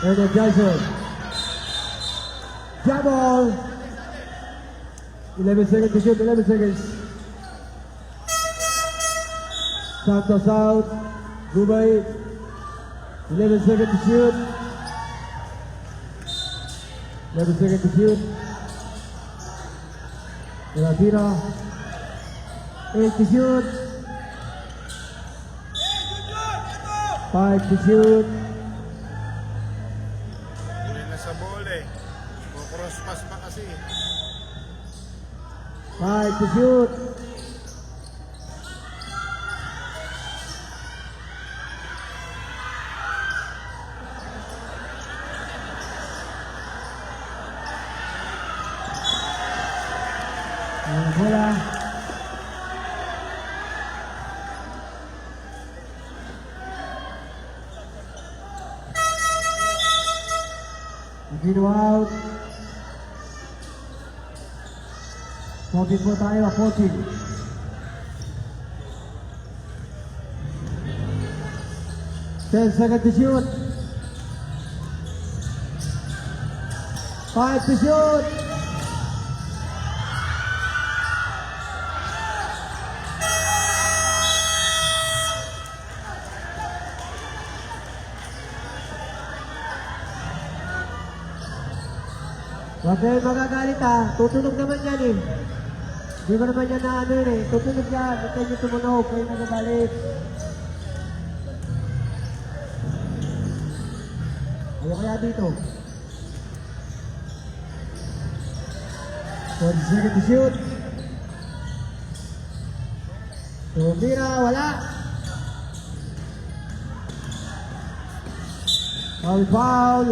Energizer. Jab ball. 11 seconds to shoot. 11 seconds. Santos out. Gubay. 11 seconds to shoot. 11 seconds to shoot. Tira. 8 to shoot. 5 to shoot.
Huli na sa bola eh. Cross pass pa kasi.
5 to shoot. Ang bola. Agino out. 14 po tayo, 14. Ten seconds to shoot. 5 to shoot. Huwag kayo magagalit ha. Tutunog naman yan eh. Di ba naman yan na ano yun eh. Tutunog yan. Huwag kayo tumunog. Kayo nagagalit. Ayaw kaya dito. 40 seconds to shoot. Tumira, wala. Foul.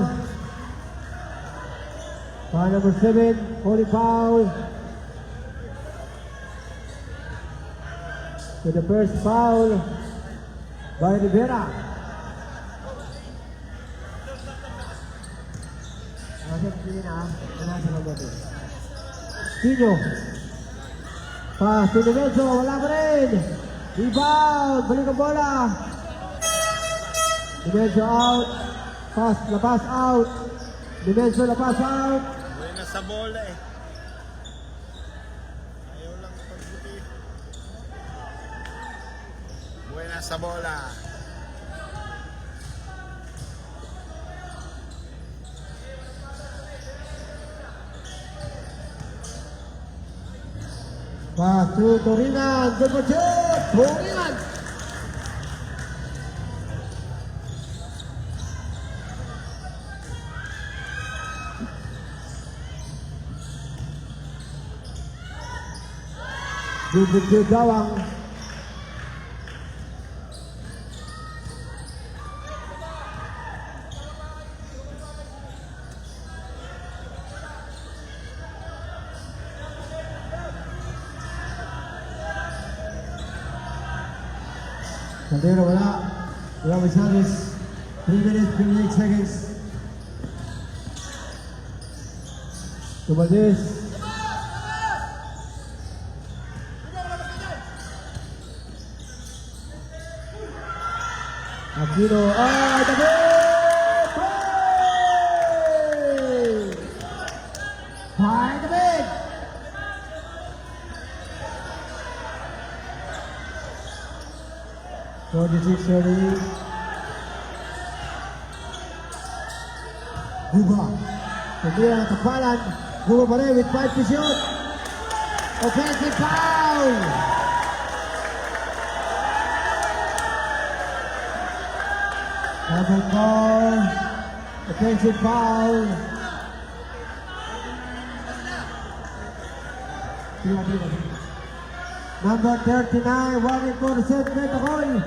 Foul number 7, holy foul. To the first foul by Rivera. Tino. Pass to the Menzo, wala pa rin. Rebound, balik ang bola. Dimenso out. Pass, labas out. Dimenso, labas out.
Huli na sa bola eh. Ayaw lang pagbuti. Buhay na sa bola.
to Turingan. Good for shoot. Turingan. Good for shoot, Gawang. Caldera wala. Ramos Sanchez, 3 minutes, 28 seconds. Tumaldis. Aquino, David! Hi, David! Forty-six, 30. Guba. Pagkira ng tapalan. Guba pa rin with 5 to shoot. Offensive foul! Double ball. Offensive foul. Number 39, running for the set, Metacoy.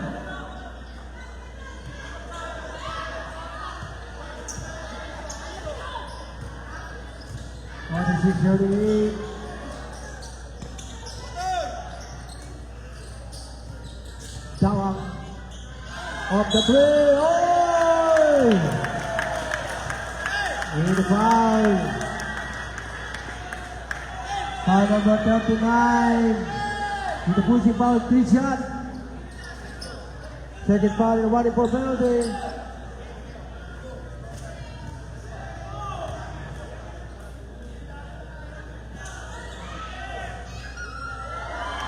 Six 38. Dawang off the three. Oh! In the foul. Foul number 39. With the pushing foul, 3 shot. Second foul and 1 for penalty.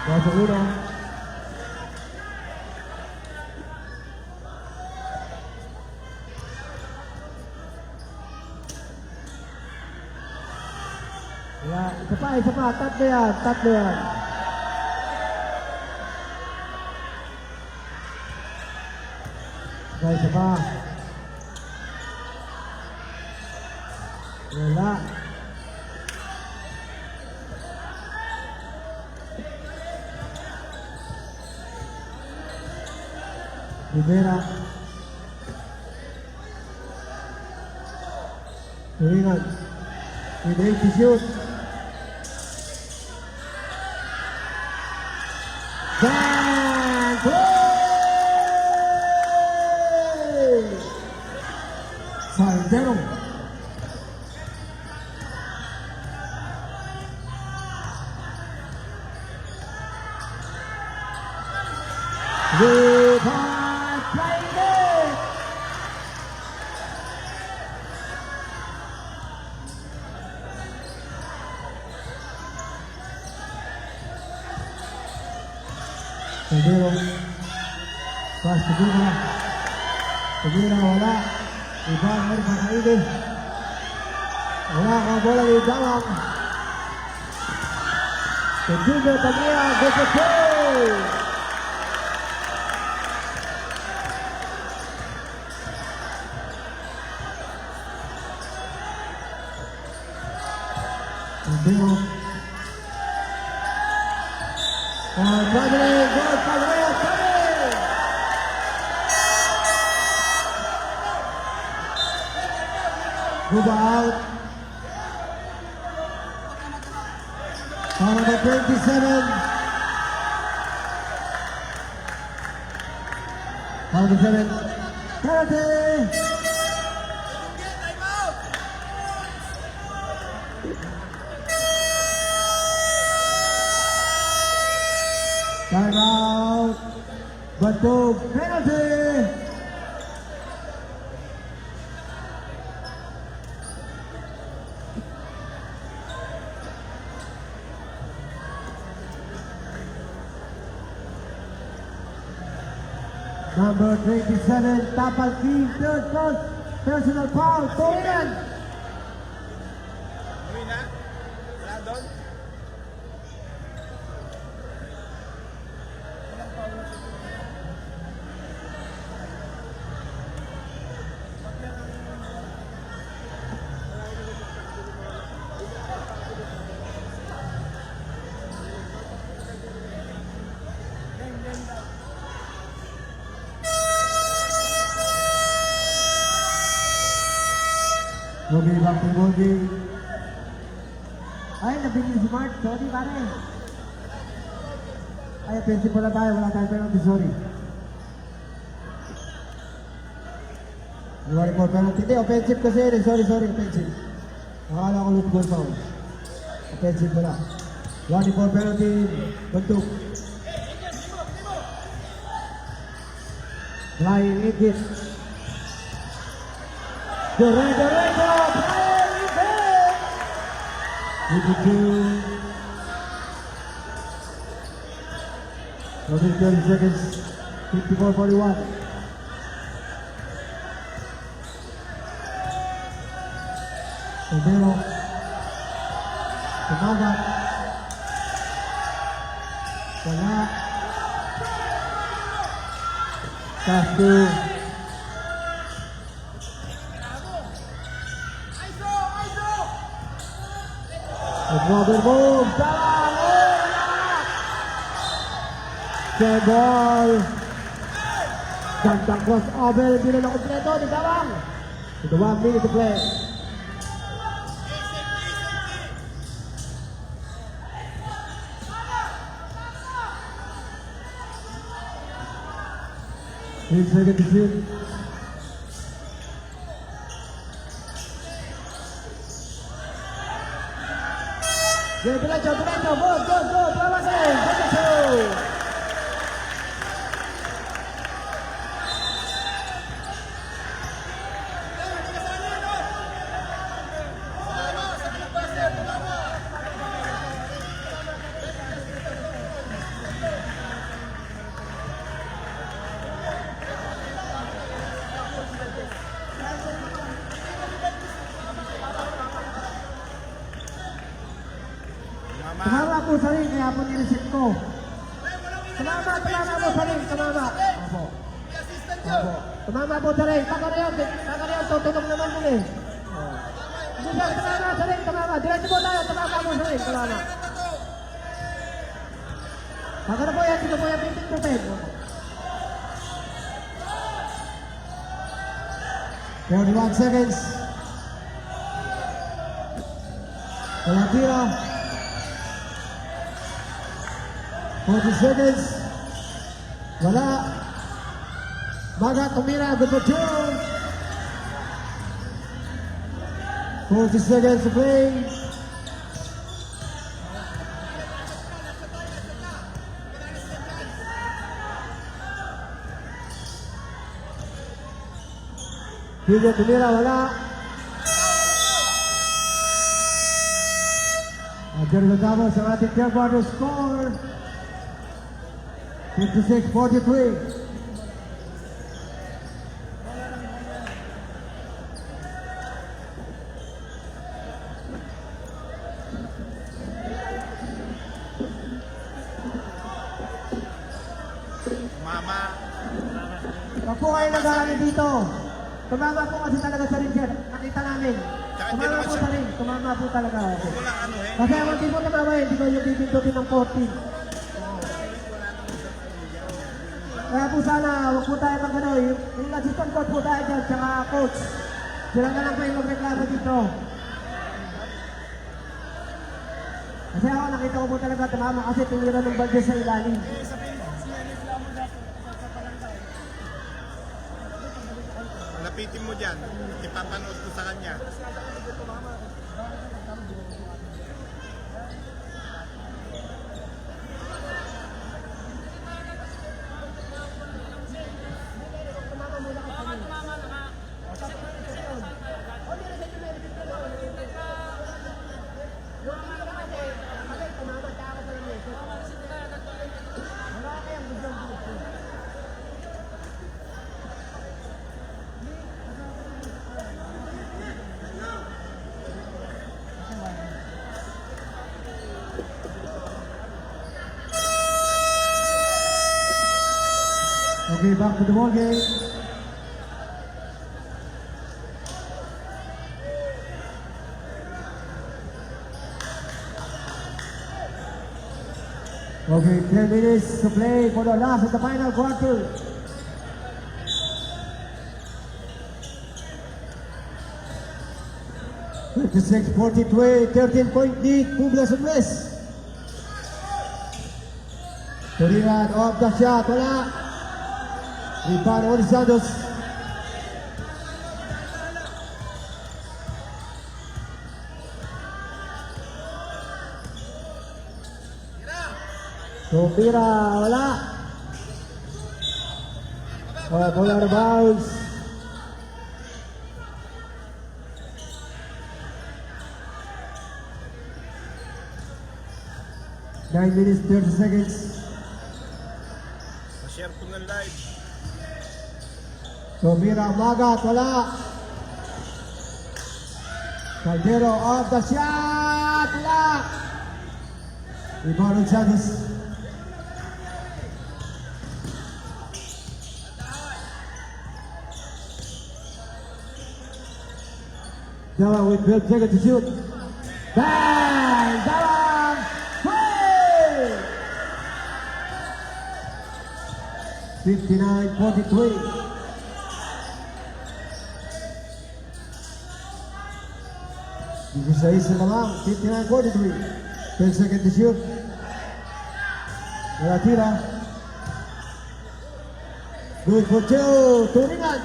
That's a uno. Yeah, isa pa, tatlo yan. Isa pa. Wala. Rivera. Turingan. With 8 to shoot. Dan Saldero. Saldero. Pas Segura. Segura wala. Ibang Mermakaide. Wala ka bola ni Dawang. Segura Taglia. Good for two. Saldero. Padre, gol, Padre, Guba out. Foul number 27. Foul number 7. Penalty. Time out. Batog. Penalty. Number 27, Tapal Team, third coach, personal foul, Turingan.
Uwi na? Wala doon?
Okay, back to the ball game. Ay, nabigyan si Mark. Sorry, pare. Ay, offensive pala tayo. Wala tayong penalty. Sorry. Sorry po, penalty. Hindi, offensive kasi. Sorry, offensive. Nakala ko loot goal foul. Offensive pala. 1-4 penalty. Bantuk. Flying Igit. Dorego. Flying Igit. Igit. Only 30 seconds. 54-41. Pedro. Tumagat. Wala. Castro. Another move. Fair ball. Gandang crossover. Hindi na kompleto ni Gawang. With 1 minute to play. Second to shoot. Derecho, go, trabase, derecho. Tumama po sa ring, kaya po nireset ko. Tumama po sa ring, tumama. Opo. Tumama po sa ring, pagkarayon, tutunog naman mo eh. Tumama sa ring, tumama. Diretso po tayo, tumama po sa ring, tumama. Pagkara po yan, dito po yan, pitin. 31 seconds. Walang tira. 40 seconds. Wala. Maga tumira. Good for two. 40 seconds to play. Tiga tumira. Wala. Agar natapos ang ating Clearwater score. 56-43.
Mama.
Pag po kayo nag-aaral dito, tumama po kasi talaga sa ring, sir. Nakita namin. Tumama po sa ring. Tumama po talaga ako.
Walang ano eh.
Kasi ang hindi po tumama eh, hindi ko yung bibindutin ng 14. Kaya po sana, huwag po tayo mag-ano, yung assistant coach po tayo dyan, tsaka coach. Sila na lang po yung magreklamo dito. Kasi ako, nakita ko po talaga tumama kasi tinira ng balde sa ilalim.
Lapitin mo dyan. Ipapanood ko sa kanya.
Okay, back to the ball game. Okay, 10 minutes to play for the last of the final quarter. 56-42, 13-point lead, Puebla Suples. Turingan off the shot, wala. Rebound Oli Santos. Tumira, wala. Bola out of bounds. Nine minutes, 30 seconds.
Pa-share po ng live.
Tumira, Magat, wala. Caldero off the shot, wala. Rebound Santos. Dawang with 12 seconds to shoot. Bang! Dawang! Hey! 59-43. This is lamang, 59-43. 10 seconds to shoot. Wala tira. Good for two. Turingan.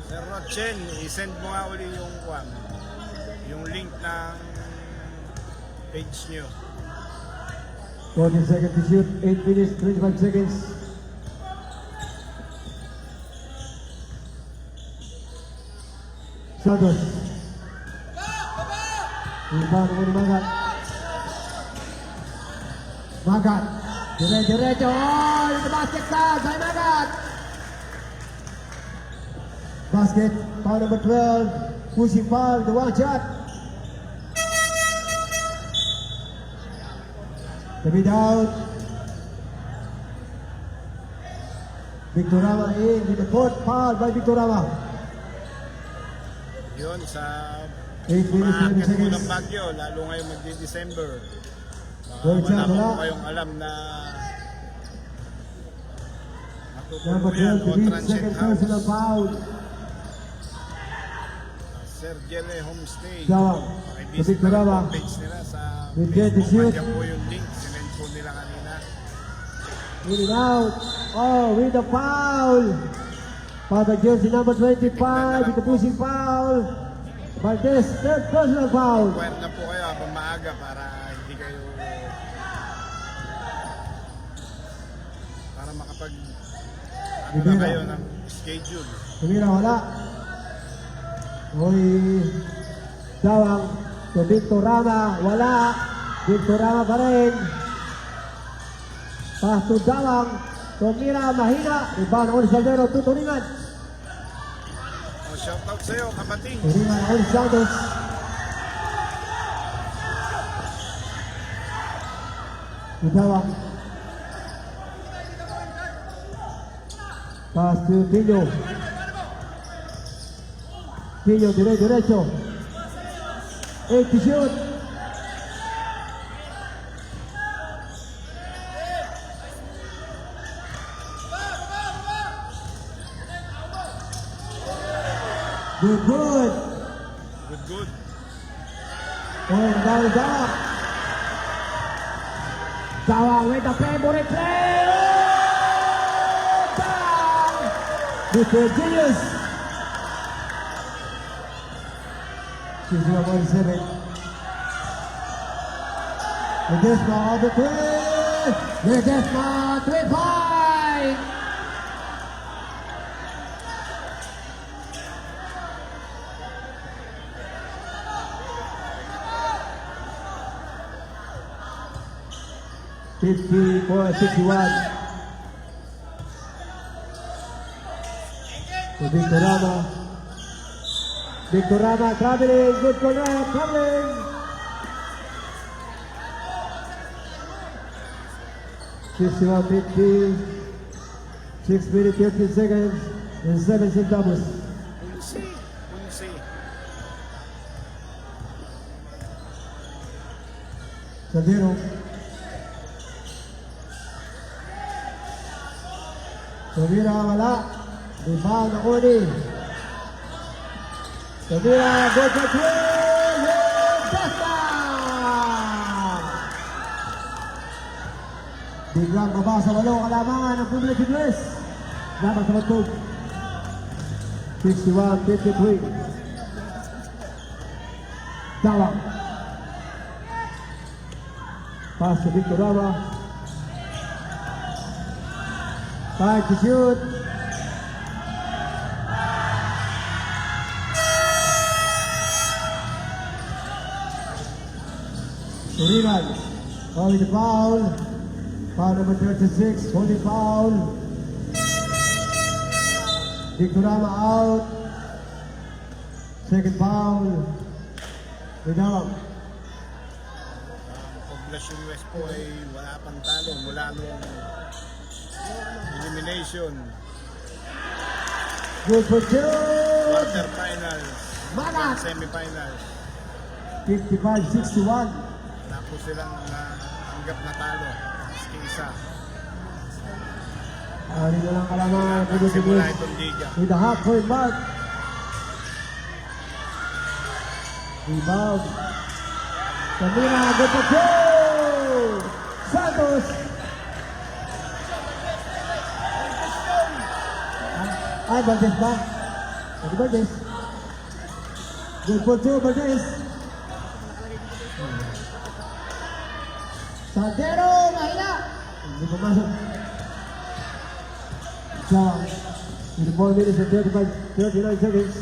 Sir Rodchen, i-send mo nga uli yung link ng page nyo.
40 seconds to shoot. 8 minutes, 25 seconds. Santos. Rebound mo ni Magat. Magat. Dire-diretso. Oh, yung basket ka. Kay Magat. Basket. Foul number 12. Pushing foul. The one shot. The mid out. Victorama in with the fourth foul by Victorama.
Yun, sa
8 minutes, 20
maaakit po
seconds.
ng Baguio, lalo ngayong magdi-December.
Good
Wala
shot,
pa
wala.
po kayong alam na
Number
matutuluyan
12,
o
the
transient
second
house.
personal foul.
Sir Jelle Homestay.
Dawang.
Pakivisit
Sa Victorama.
na po page nila sa
With 20
Facebook.
shoot.
Nandiyan po yung link. Sinend po nila kanina.
In and out. Oh, with the foul. Foul by jersey number 25 with the pushing foul. Valdez, third personal foul.
Kwento na po kayo habang maaga para hindi kayo para makapag ano na kayo ng schedule.
Tumira, wala. Uy, Dawang. To Victorama, wala. Victorama pa rin. Pass to Dawang. Tumira, mahina. Rebound Oli Saldero, tuturingan.
O, shoutout sa'yo, kabating.
Turingan Oli Santos. To Dawang. Pass to Tino. Tino, diretso. 8 to shoot. Good.
Good.
And down is up. Dawang with the favorite play. Down. Mr. Genius. She's 1-7. Ledesma on the three. Ledesma 3-point. $54-61. To Victorama traveling, good correct, traveling. $61-50, 6 minutes, 13 seconds, and 7 centavos.
Unsi.
Saldero. Tumira, wala. Rebound na Uni. Sabina, go for twin! Testa! Biglang baba sa walong kalamangan ng Public Igles. Dapat sa matug. 61-53. Dawang. Pass to Victor Rama. 5 to shoot. Suriran. Calling the foul. Foul number 36. Holding foul. Victor Rama out. Second foul. Ridawang.
Poblacion West po ay wala pang talo mula nung elimination,
Good for two.
quarterfinals,
Magat.
semifinals.
55-61.
Tapos silang tanggap na talo. Maski isa.
Ari na lang kalamangan. Public
Simula
Igles
itong liga.
with the half-point mark. Rebound. Sabina, good for two. Santos. Ay, Valdez ba? Ay, Valdez. Good for two, Valdez. Santero, mahina. Hindi pumasok. Jawang. With 4 minutes and 39 seconds.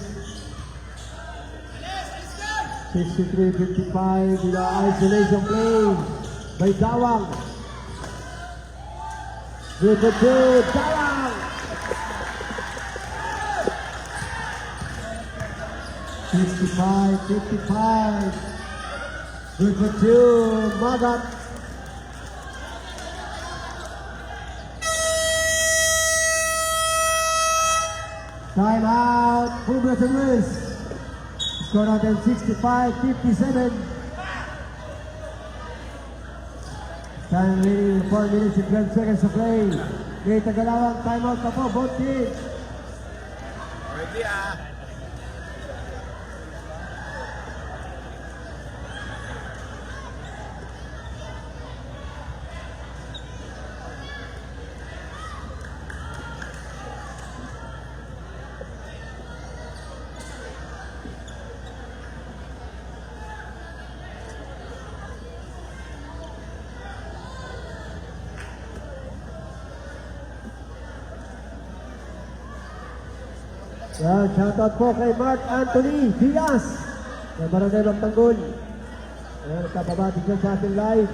63-55 with the isolation play by Dawang. Good for two, Dawang. 65-55. Good for two, Magat. Time out, Public Igles. Score natin 65-57. Time remaining 4 minutes and 12 seconds to play. May tagalawang timeout pa po, both teams.
Ready ah.
Yan, shoutout po kay Mark Anthony Diaz ng Barangay Magtanggol. Ayan, nagkapabati dyan sa ating live.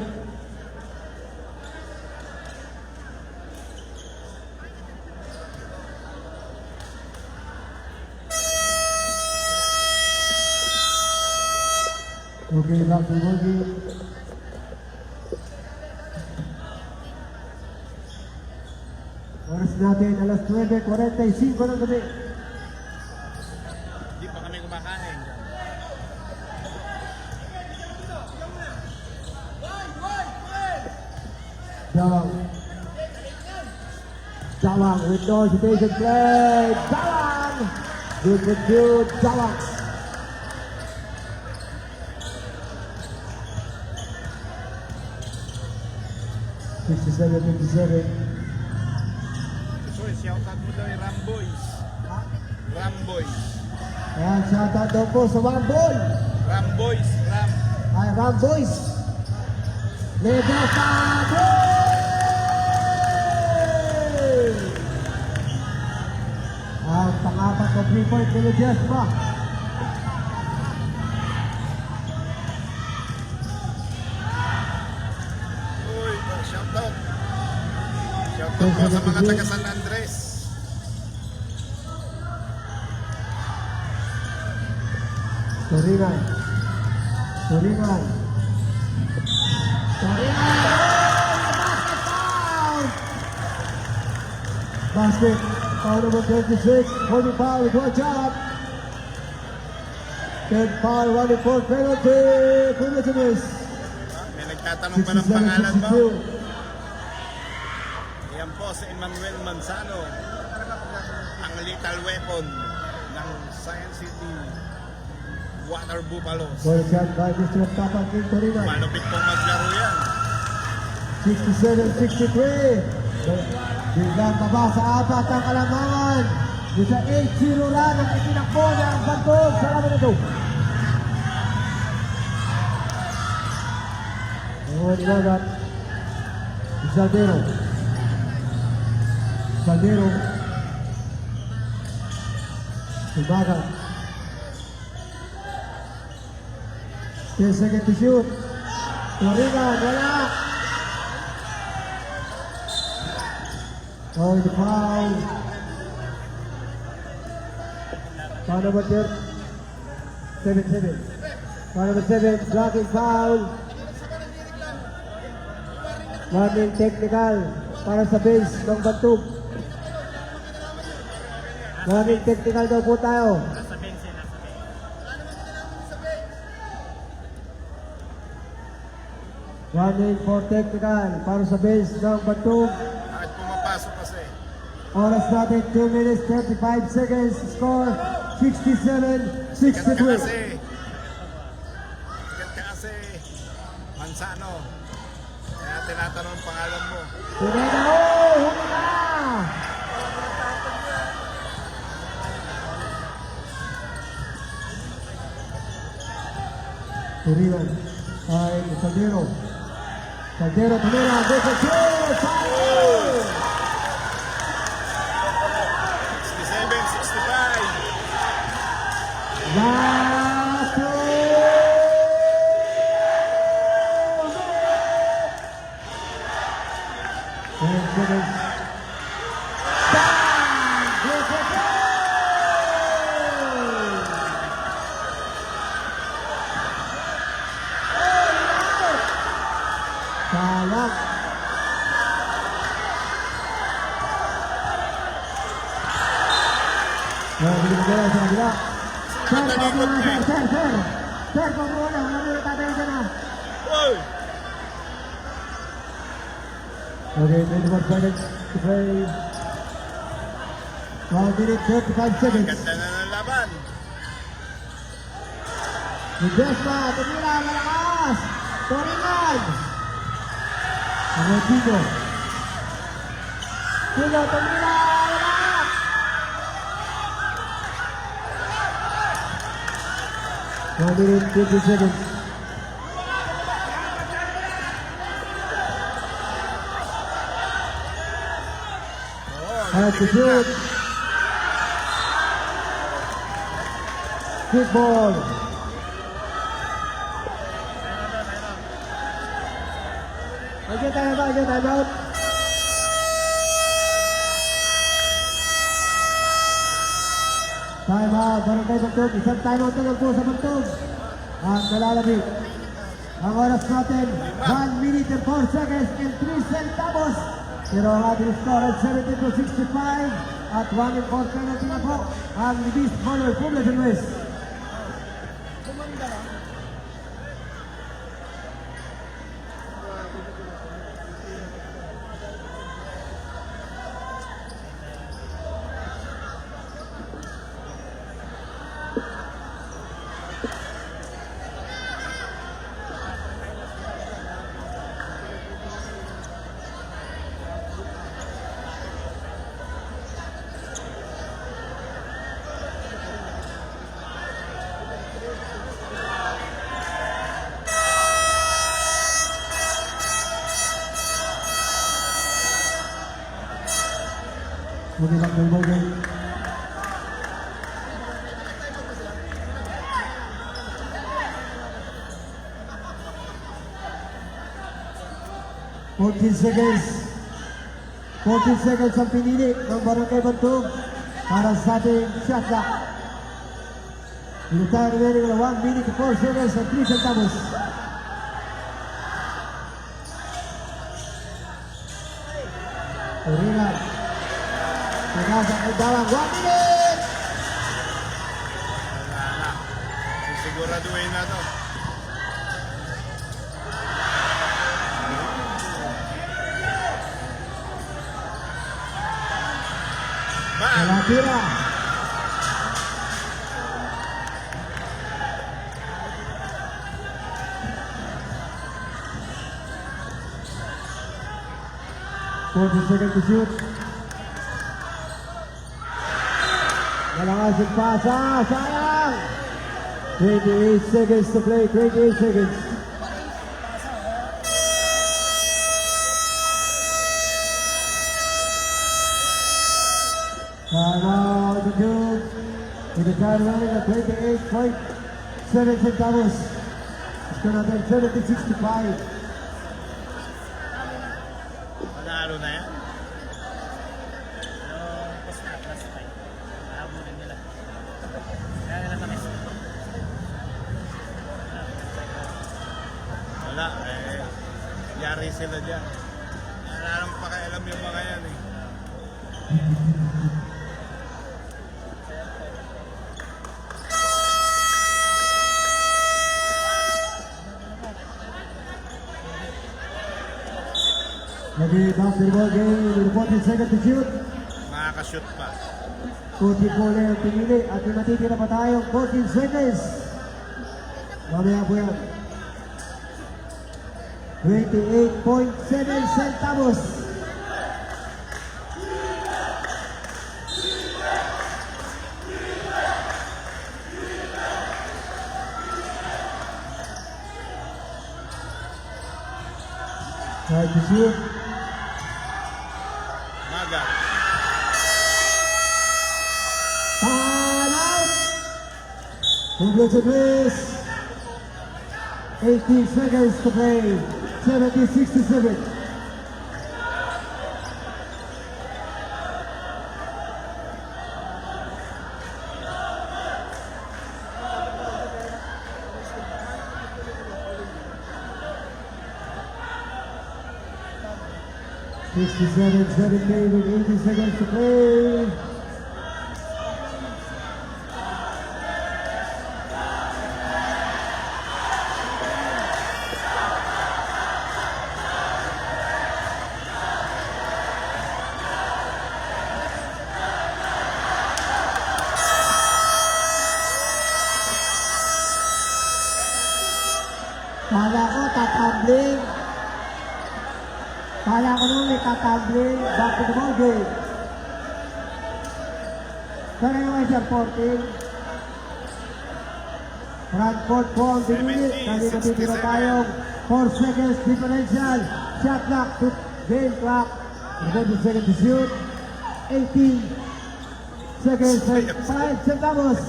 Okay, back to working. Oras natin, alas 9:45 ng gabi.
Hindi pa kami kumakain.
Dawang. Dawang with no hesitation play. Dawang! Good for two, Dawang. $67-57.
So, shoutout mo daw yung Ramboys. Ramboys.
Ayan, shoutout daw po sa One Ball.
Ramboys.
Ay, Ram Boys. Lebota! Ang pangapat na 3-point nila Jess pa.
Uy, shoutout. Shoutout po sa mga taga San Andres.
Turingan. Turingan. Basket. Foul number 26. Holding foul with one shot. Third foul, running for penalty. Public Igles.
May nagtatanong pa ng pangalan mo.
67-62.
Yan po si Emmanuel Manzano. Ang lethal weapon ng Science City Water Buffaloes.
Goal shot by Mr. Papa King Torino.
Malupit pong maglaro yan.
67-63. Biglang baba sa apat ang kalamangan. Yung sa 8-0 run ang itinakbo ng Bantog sa laban ito. Ngayon ilagat. Saldero. Saldero. Umaga. 10 seconds to shoot. Torino, wala. Oh, the foul. Foul number 7. Foul number 7, blocking foul. Warning technical para sa base ng Bantog. Warning technical daw po tayo.
Nasa bench eh, nasa bench.
Warning for technical para sa base ng Bantog.
Bakit pumapasok kasi?
Oras natin 2 minutes 35 seconds. Score 67-63.
Sikat ka kasi. Mansano. Kaya tinatanong ang pangalan mo.
Pineda mo! Huli na! Torino ay Saldero. Saldero, tumira. Go for shoot! Foul!
67-65.
Last two! 10 seconds. Bang! Go for goal! Sayang. Bili mo bola sa kabila. Sir, pag-uwi na, sir. Sir, pag-uwi na. Wala mo yung tatayin ka na.
Wow!
Okay, 21 seconds to play. 1 minute 35 seconds.
Ganda na ng laban.
Ledesma, tumira, malakas. Toringan. Ano, Tito? Tito, tumira, malakas. One minute 50 seconds. Has to shoot. Good ball. Again, time out. Time out, Barangay Bantog. Isang time out na lang po sa Bantog. At nalalabig. Ang oras natin, 1 minute and 4 seconds and 3 centavos. Pero ang ating score at 70-65 at 1 and 4 penalty na po ang Beast Baller Poblacion West. Muli lang ng bogey. $14 seconds ang pinili ng Barangay Bantog para sa ating shot clock. Retire remaining na 1 minute 4 seconds and 3 centavos. Torino. Pagkasa ay dawang 1 minute!
Wala na. Sisiguraduhin na to.
Wala tira. 40 seconds to shoot. Malakas yung pasa. Sayang! 28 seconds to play. 28 seconds. Now the Duke with the time running at 28.7 centavos. Score natin 70-65.
Panalo na yan.
Yung post na, last fight. Nahabulin nila. Kaya nila kami.
Wala, yari sila dyan. Wala nang pakialam yung mga yan eh.
Lagi basketball game with 40 seconds to shoot.
Makakashoot pa.
44 na yung pinili at may matitira pa tayong 14 seconds. Mamaya po yan. 28.7 centavos. Try to shoot.
Maga.
Time out. Congratulations. 18 seconds to play. 70-67. Sixty-seven, 17 with 80 seconds to play. Kala ko tatambling. Kala ko nung may tatambling. Back to the ball game. Pero yung sir, 14. Front court po ang binili. Kali matitira tayong 4 seconds differential. Shot clock to game clock. 20 seconds to shoot. 18 seconds and 5 centavos.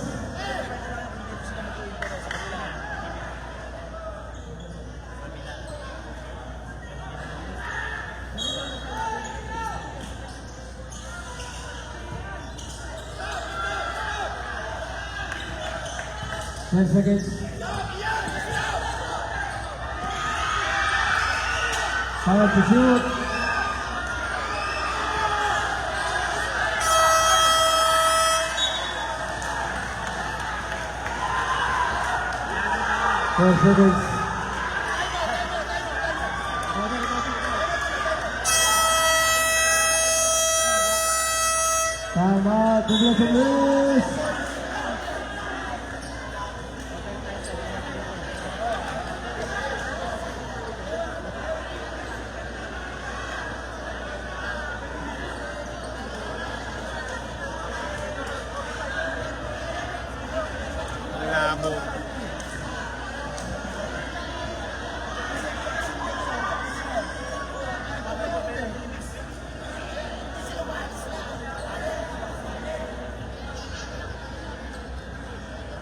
Ten seconds. Power to shoot. Four seconds. Time out. Douglas and Lewis.
Labo.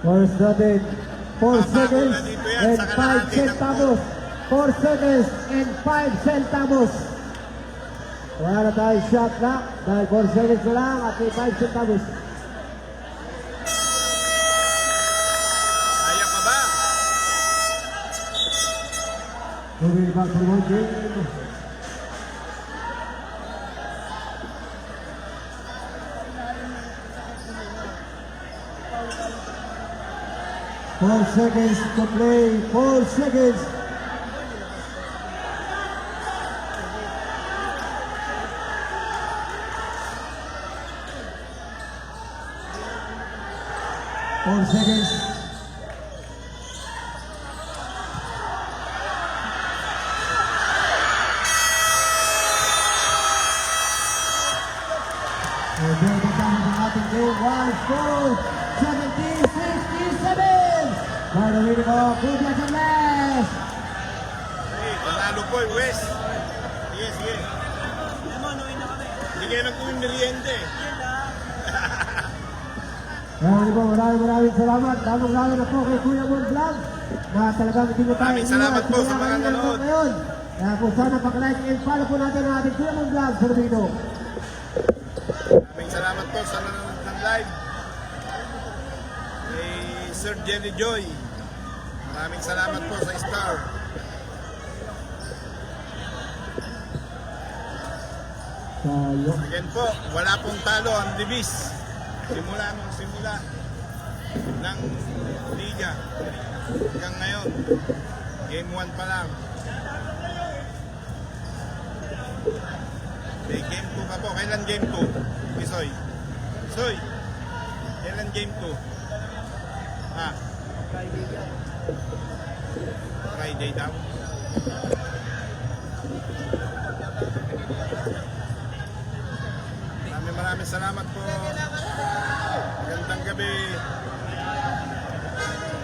Four started. 4 seconds
dito yan,
and
sa
5
kalahati ng
centavos. 4 seconds and 5 centavos. Wala na tayo shot clock dahil 4 seconds na lang at may 5 centavos.
Kaya pa ba?
Moving back to the ball game. Four seconds to play. 4 seconds. Four seconds. Medyo kasama ng ating game. One score, 70-67. For the winning of Kuya Charles.
Hey, panalo po yung West. Yes, yes.
Alam mo, nuwi na kami.
Hindi kayo nagkuhin meriende.
Yan lang.
Maraming po, maraming salamat. Lamang-lalo na po kay Kuya Mon Vlog na talagang hindi mo tayo
Maraming salamat po sa mga nanood.
ngayon. Kaya po sana pag-like and follow po natin ang ating Kuya Mon Vlog sa video.
Maraming salamat po sa nanonood ng live. Kay Sir Jenny Joy. Maraming salamat po sa Star.
Tayo.
Again po, wala pong talo ang Divis. Simula ng Liga hanggang ngayon. Game 1 pa lang. Okay, game 2 pa po. Kailan game 2? Isoy. Isoy. Kailan game 2? Ha? Friday daw. Maraming salamat po.